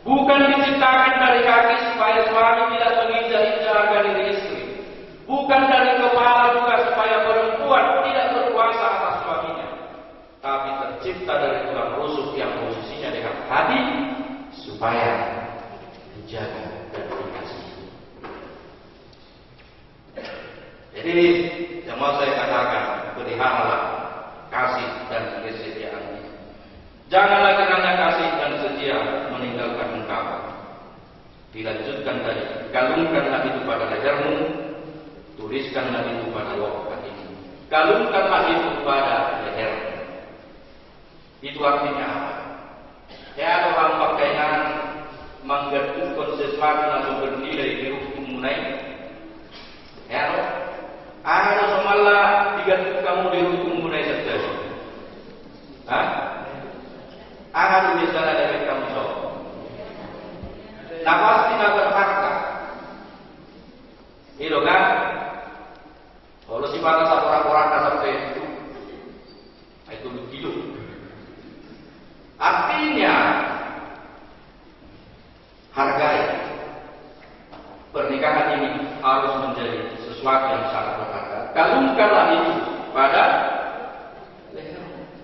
bukan diciptakan dari kaki supaya suami tidak menginjak-injak harga diri istri. Bukan dari kepala juga supaya perempuan tidak berkuasa atas suaminya. Tapi tercipta dari tulang rusuk yang posisinya dekat hati supaya dijaga dan dikasihi. Jadi yang mau saya katakan, peliharalah kasih dan kesetiaan. Janganlah kerana kasih dan setia meninggalkan engkau. Dilanjutkan tadi, kalungkanlah itu pada lehermu, tuliskanlah itu pada wok hatimu. Kalungkanlah itu pada lehermu. Itu artinya apa? Ya orang pakaian menggetukkan sesuatu lalu bernilai di hukum munai. bersifat orang-orang sampai itu hidup. Artinya hargai pernikahan ini harus menjadi sesuatu yang sangat berharga. Kalungkanlah itu pada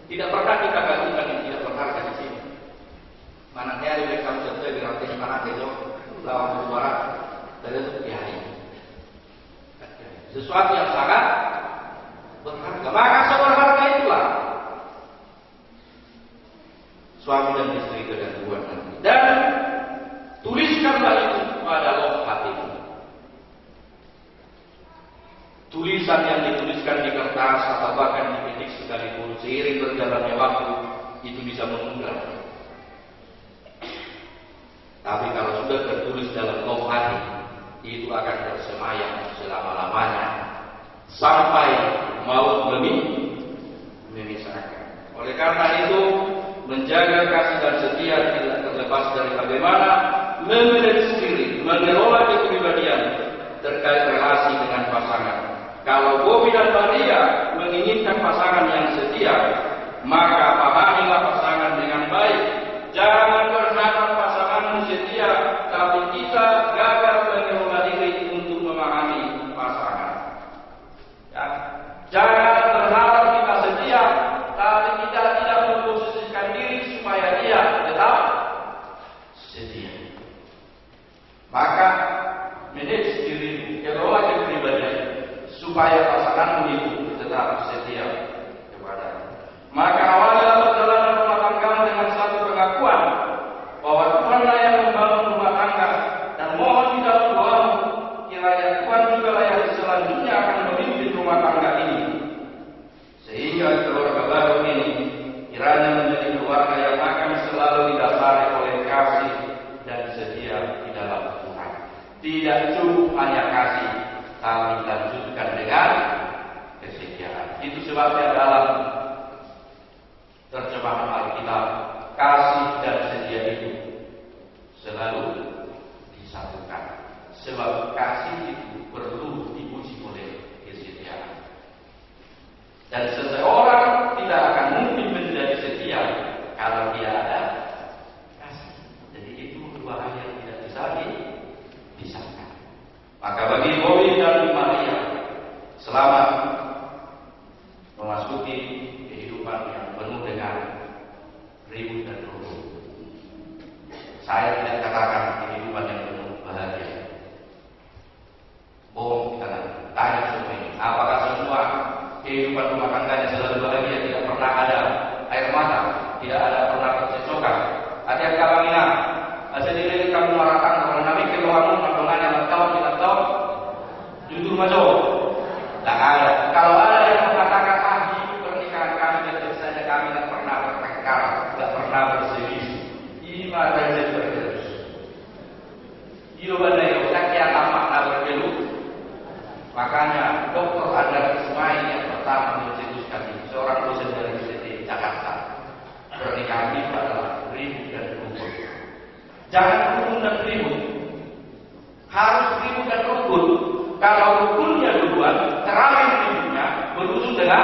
tidak pernah kita gantungkan yang tidak berharga di sini. Mana hari mereka mencapai berarti tanah itu lawan suara dari itu hari. Sesuatu yang sangat berharga. Maka seberharga itulah suami dan istri kedudukan nanti. Dan tuliskanlah itu pada loh hatimu. Tulisan yang dituliskan di kertas atau bahkan dipetik sekalipun seiring berjalannya waktu itu bisa memudar. Tapi kalau sudah tertulis dalam loh hati, itu akan bersemayam selama-lamanya sampai maut memisahkan. Oleh karena itu, menjaga kasih dan setia tidak terlepas dari bagaimana memanage diri, mengelola kepribadian terkait relasi dengan pasangan. Kalau Bobby dan Maria menginginkan pasangan yang setia, maka pahamilah pasangan dengan baik. Jangan berharap pasanganmu setia, tapi kita gagal mengelola diri untuk memahami pasangan. Ya. Jangan berharap kita setia, tapi kita tidak memposisikan diri supaya dia tetap setia. Maka manage dirimu, kelola kepribadian supaya pasanganmu itu tetap setia kepada. Maka awalnya perjalanan rumah tanggamu dengan satu pengakuan bahwa Tuhanlah yang membangun rumah tangga, dan mohon di dalam doamu kiranya Tuhan juga yang selanjutnya akan memimpin rumah tangga ini, sehingga keluarga baru ini kiranya menjadi keluarga yang akan selalu didasari oleh kasih dan setia di dalam Tuhan. Tidak cukup hanya kasih, tapi lanjutkan dengan kesetiaan. Itu sebabnya dalam terjemahan Alkitab, kasih dan setia itu selalu disatukan. Sebab kasih itu perlu diuji oleh kesetiaan. Dan seseorang tidak akan mungkin menjadi setia kalau dia ada kasih. Jadi itu dua hal yang tidak bisa dipisahkan. Maka bagi Bobby dan Maria, selamat memasuki kehidupan yang penuh dengan ribut dan rukun. Saya tidak katakan kehidupan yang penuh bahagia. Bohong kita tanya semua ini. Apakah semua kehidupan rumah tangganya selalu bahagia? Tidak pernah ada air mata, tidak ada pernah percecokan. Ada kalamina, sendiri kamu marakan kalau nabi keluarmu maknanya tahun jujur macam. Tak ada. Kalau ada yang mengatakan hidup pernikahan kami dan saja kami tidak pernah bertengkar, tidak pernah berselisih. Ini mata saya terus. Hidup anda yang sakit makna bergelut. Makanya Dr. Andar Ismail yang pertama mencetuskan seorang dosen dari UCT Jakarta. Pernikahan itu adalah ribut dan rukun. Jangan rukun dan ribut. Harus ribut dan rukun. Kalau rukunnya duluan, terakhir ributnya berujung dengan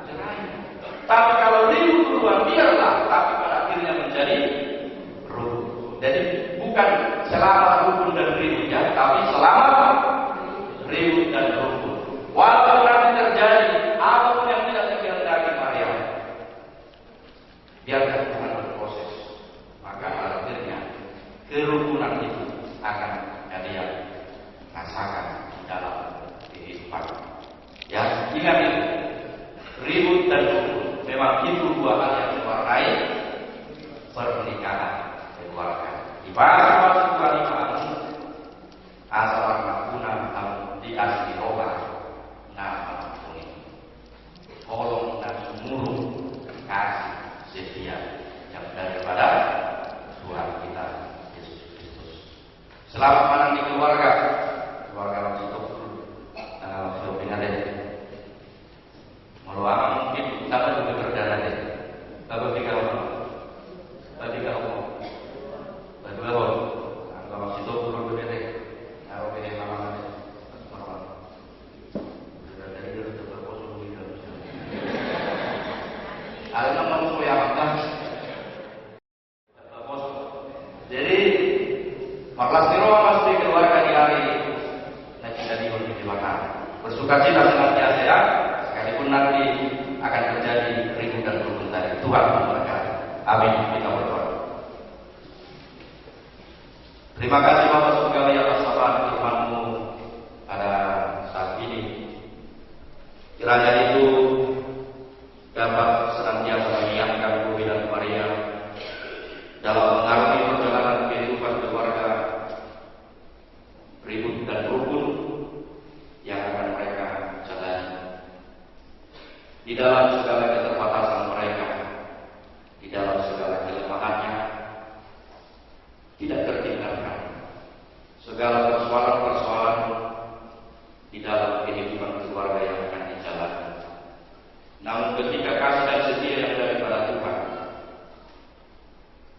cerai. Tapi kalau ribut duluan, biarlah. Tapi pada akhirnya menjadi rukun. Jadi bukan selama rukun dan ributnya, tapi selama ribut dan rukun. Walaupun nanti terjadi apapun yang tidak dikehendaki Maria, biarkan Tuhan berproses. Maka akhirnya kerukunan itu akan dia rasakan dalam kehidupan. Ya, ingat itu. Ribut dan rukun memang itu dua hal yang mewarnai pernikahan keluarga. Di pasal 25 asal makuna di Astiroba nama ini. Tolong dan sumurung kasih setia yang daripada Tuhan kita Yesus Kristus. Selamat menang di keluarga waktu itu tanggal waktu pindah meluang mungkin dapat juga berdarah deh. Bapak pikir apa? Bapak pikir apa? Bapak pikir apa? bersukacita senantiasa ya, sekalipun nanti akan terjadi ribut dan rukun tadi. Tuhan memberkati. Amin. Kita berdoa. Terima kasih Bapak Surgawi atas sapaan firman-Mu pada saat ini. Kiranya itu dapat senantiasa mengingatkan Bobi dan Maria dalam mengarungi perjalanan kehidupan keluarga, ribut dan rukun yang akan mereka jalani. Di dalam segala keterbatasan mereka, di dalam segala kelemahannya, tidak tertinggalkan segala persoalan-persoalan di dalam kehidupan keluarga yang akan dijalani. Namun ketika kasih dan setia yang daripada Tuhan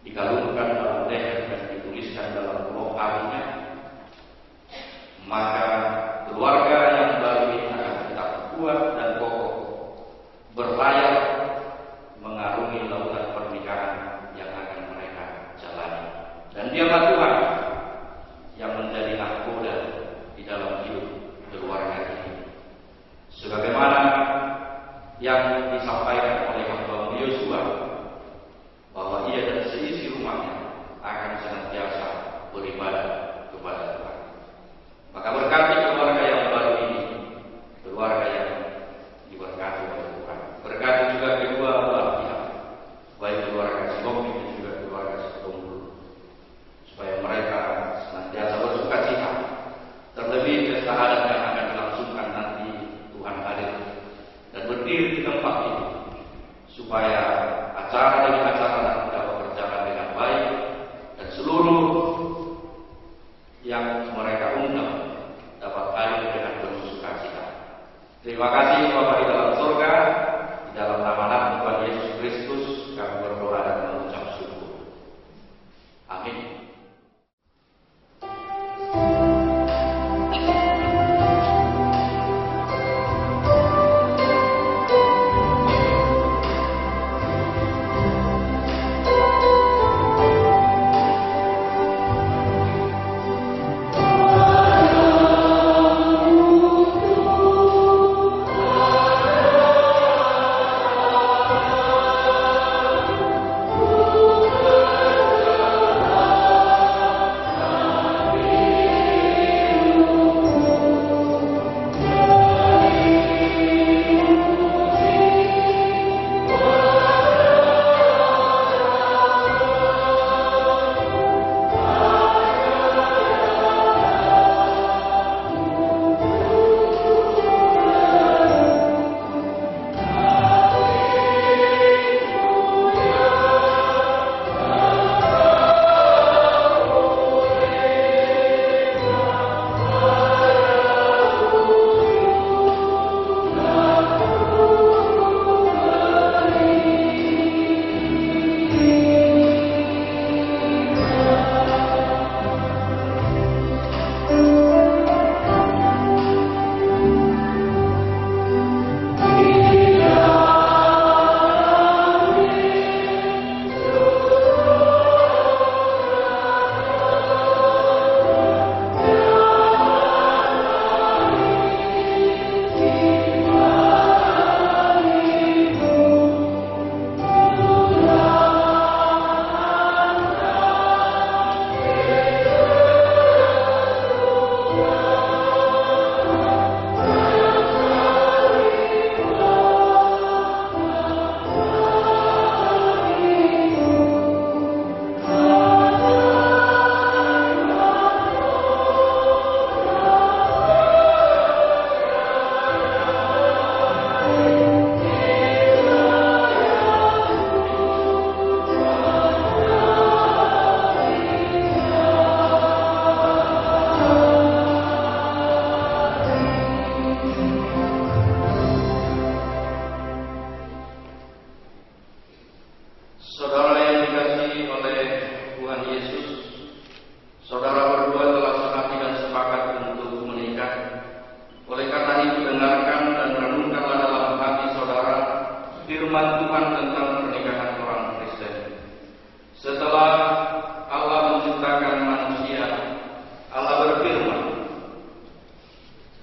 dikalungkan dalam leher dan dituliskan dalam buku harinya, maka keluarga yang baru ini akan tetap kuat dan kokoh, berlayar mengarungi lautan pernikahan yang akan mereka jalani. Dan dialah Tuhan yang menjadi nahkoda di dalam hidup keluarga ini. Sebagaimana yang disampaikan oleh Hamba Yosua, bahwa ia dan seisi rumahnya akan senantiasa beribadah kepada Tuhan. Maka berkati keluarga yang baru ini, keluarga yang diberkati oleh Tuhan. Berkati juga kedua belah pihak, baik keluarga si Bobi dan juga keluarga si Tunggul, supaya mereka senantiasa bersukacita. Terlebih pesta adat yang akan dilangsungkan nanti Tuhan hadir dan berdiri di tempat ini, supaya acara demi acara nanti dapat berjalan dengan baik dan seluruh yang mereka undang dapat hadir dengan penuh sukacita. Terima kasih Bapa di dalam surga, di dalam nama Tuhan Yesus Kristus kami berdoa dan mengucap syukur. Amin.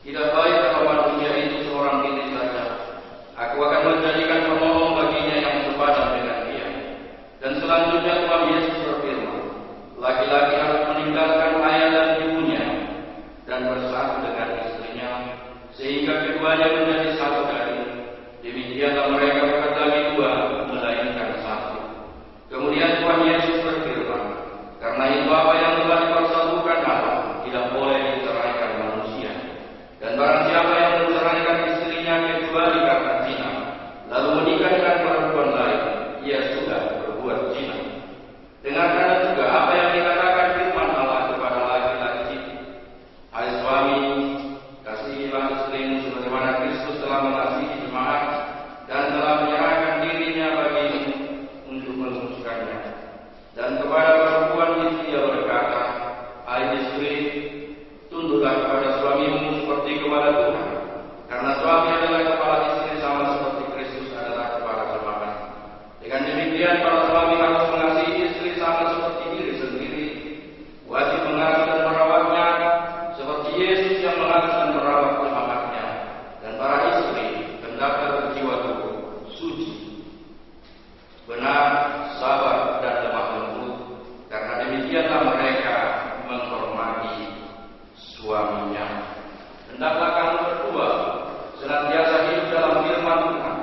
Tidak baik kalau manusia keduanya menjadi satu daging. Demikianlah mereka bukan lagi dua, melainkan satu. Kemudian Tuhan Yesus berfirman, karena itu apa yang telah dipersatukan Allah tidak boleh diceraikan manusia. Dan barang siapa yang menceraikan istrinya kecuali karena zina, lalu menikah dengan perempuan lain, ia sudah berbuat zina. Dengarkan juga apa yang dikatakan firman Allah kepada laki-laki itu. Hai suami, kasihilah istrimu sebagaimana Kristus telah mengasihi jemaat dan telah menyerahkan dirinya bagimu untuk menguduskannya. Dan kepada perempuan itu ia berkata, hai istri, tunduklah kepada suamimu seperti kepada Tuhan, karena suami adalah kepala istri sama seperti Kristus adalah kepala jemaat. Dengan demikian para suami harus mengasihi istri sama seperti diri sendiri, wajib mengasihi dan merawatnya seperti Yesus yang mengasihi dan merawat jemaatnya. Dan para istri hendaklah berjiwa suci, benar, sabar, dan lemah lembut, karena demikianlah mereka menghormati suaminya. Hendaklah kamu berdua senantiasa hidup dalam firman Tuhan.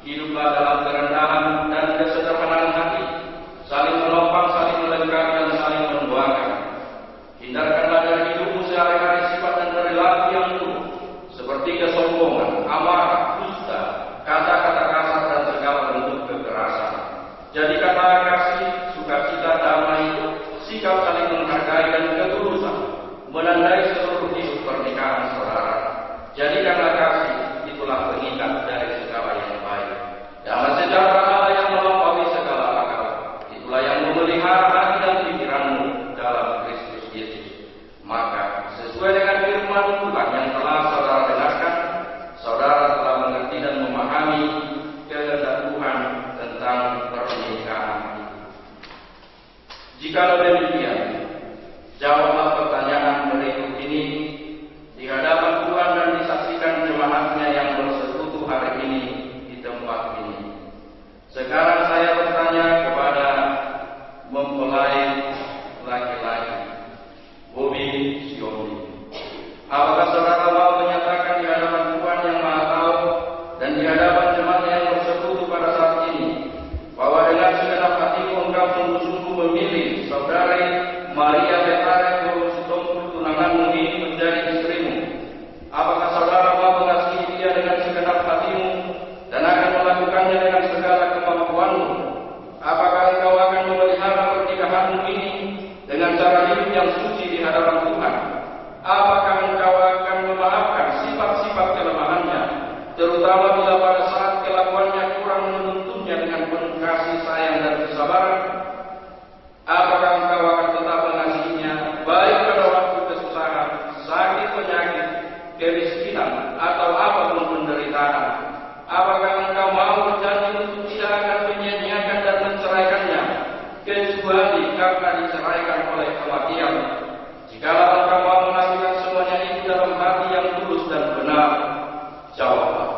Hiduplah dalam kerendahan dan kesederhanaan hati, saling menopang, saling melengkapi, dan saling mendoakan. Hindarkanlah dari hidupmu sehari-hari sifat dan perilaku yang buruk, seperti kesombongan, amarah, dusta, kata-kata kasar, dan segala bentuk kekerasan. Jadikanlah kasih, sukacita, damai, sikap saling menghargai, dan ketulusan menandai seluruh hidup pernikahan saudara. Jadikanlah kasih, itulah pengikat dari segala yang baik. Damai sejahtera Allah yang melampaui segala akal, itulah yang memelihara hati dan pikiranmu dalam Kristus Yesus. Maka sesuai dengan firman Tuhan yang telah saudara dengarkan, saudara telah mengerti dan memahami kehendak Tuhan tentang pernikahan itu. Jikalau demikian, jawablah pertanyaan berikut ini di hadapan Tuhan dan disaksikan jemaatnya yang bersekutu hari ini di tempat ini. Sekarang saya bertanya kepada mempelai laki-laki, Bobi Siomi. Apakah saudara mau menyatakan di hadapan Tuhan yang Maha Tahu dan di hadapan jemaat yang bersekutu pada saat ini bahwa dengan segenap hatimu engkau sungguh-sungguh memilih saudari Maria Betare Sitompul tunanganmu ini menjadi istrimu? Apakah saudara mau mengasihi dia dengan segenap hatimu dan akan melakukannya dengan segala kemampuanmu? Apakah engkau akan memelihara pernikahanmu ini dengan cara hidup yang suci di hadapan Tuhan? Apakah engkau akan memaafkan sifat-sifat kelemahannya, terutama bila pada saat kelakuannya kurang menuntunnya dengan penuh kasih sayang dan kesabaran? Apakah engkau akan tetap mengasihinya baik pada waktu kesusahan, sakit, penyakit, kemiskinan, atau apapun penderitaan? Apakah engkau mau berjanji untuk tidak akan menyia-nyiakan dan menceraikannya kecuali karena diceraikan oleh kematian? Jikalau engkau mau melakukan semuanya itu dalam hati yang tulus dan benar, jawablah.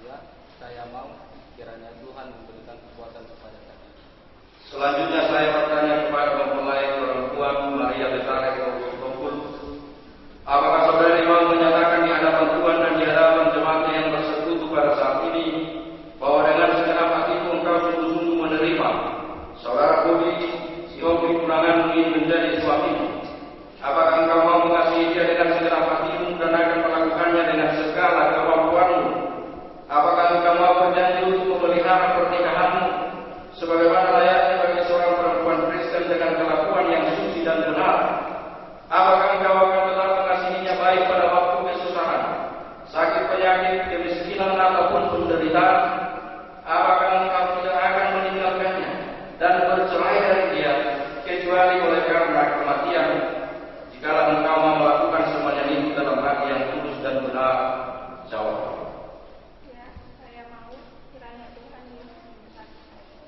Ya, saya mau, kiranya Tuhan memberikan kekuatan kepada saya. Selanjutnya saya bertanya kepada mempelai perempuan Maria Betare Sitompul. Apakah saudari mau menyatakan di hadapan Tuhan dan di hadapan jemaatnya yang bersekutu pada saat ini bahwa dengan segenap hatimu engkau sungguh-sungguh menerima saudara Bobi Siomi tunanganmu ini menjadi suamimu? Apakah engkau mau mengasihi dia dengan segenap hatimu dan akan melakukannya dengan segala kemampuanmu? Apakah engkau mau berjanji untuk memelihara pernikahanmu sebagaimana layaknya bagi seorang perempuan Kristen dengan kelakuan yang suci dan benar? Apakah engkau akan tetap mengasihinya baik pada waktu kesusahan, sakit, penyakit, kemiskinan, ataupun penderitaan? Apakah engkau tidak akan meninggalkannya dan bercerai dari dia kecuali oleh karena kematian? Jikalau engkau mau melakukan semuanya itu dalam hati yang tulus dan benar, jawab. Ya, saya mau, kiranya Tuhan Yesus memberkati saya.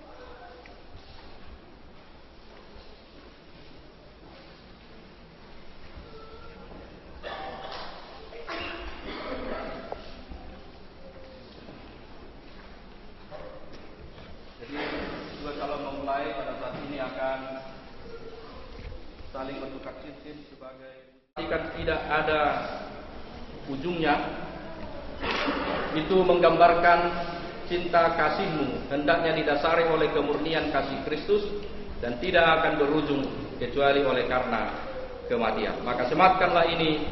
Jadi dua calon mempelai pada saat ini akan saling bertukar cincin sebagai tidak ada ujungnya Itu menggambarkan cinta kasihmu hendaknya didasari oleh kemurnian kasih Kristus dan tidak akan berujung kecuali oleh karena kematian. Maka sematkanlah ini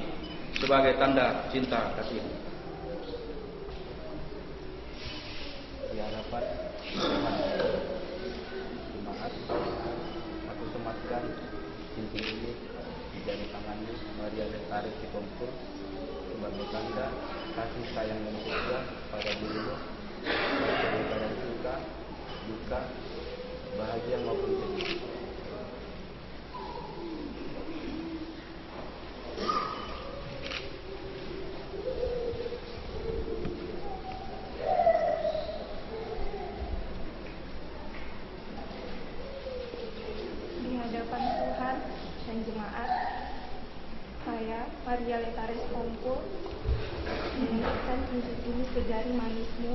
sebagai tanda cinta kasihmu. Di hadapan jemaat, aku sematkan cincin ini di jari tanganmu Maria Lestari Sitompul sebagai tanda kasih sayang dan setia pada dirimu, pada suka, duka, bahagia maupun sedih. Di hadapan Tuhan dan jemaat, saya, Maria Letaris Kompul, menitipkan cincin ini ke jari manismu,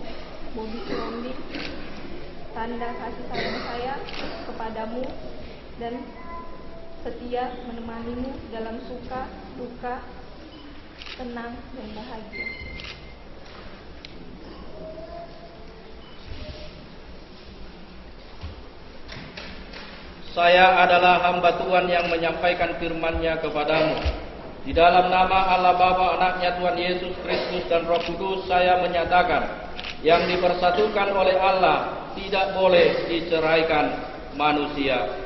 Bobby Rombing, tanda kasih sayang saya kepadamu dan setia menemanimu dalam suka, duka, tenang, dan bahagia. Saya adalah hamba Tuhan yang menyampaikan firman-Nya kepadamu. Di dalam nama Allah Bapa, Anaknya Tuhan Yesus Kristus dan Roh Kudus, saya menyatakan, yang dipersatukan oleh Allah tidak boleh diceraikan manusia.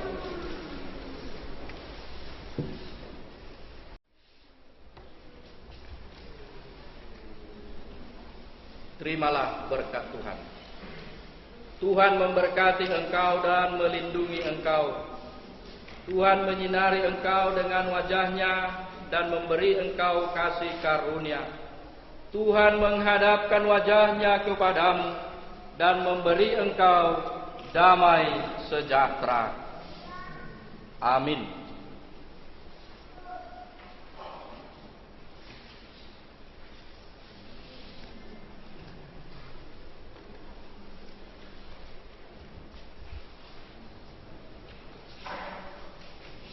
Terimalah berkat Tuhan. Tuhan memberkati engkau dan melindungi engkau. Tuhan menyinari engkau dengan wajah-Nya dan memberi engkau kasih karunia. Tuhan menghadapkan wajah-Nya kepadamu dan memberi engkau damai sejahtera. Amin.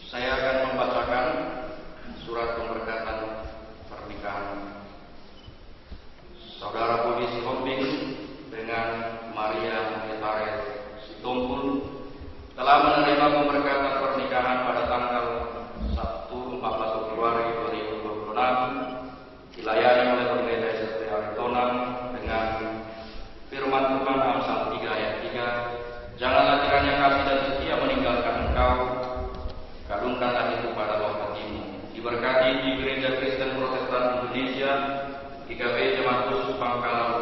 Saya akan membacakan surat pemberkatan pernikahan Saudara Bobby Sitompul dengan Maria Letaris Sitompul telah menerima pemberkatan pernikahan pada tanggal 1 14 Februari 2026 dilayani oleh Pendeta SST Aritonang dengan firman Tuhan Amsal 3 ayat 3, janganlah kiranya kasih dan setia meninggalkan engkau, kalungkanlah itu pada loh hatimu. Diberkati di Gereja Kristen Protestan Indonesia, GKP Jemaat Khusus Pangkalan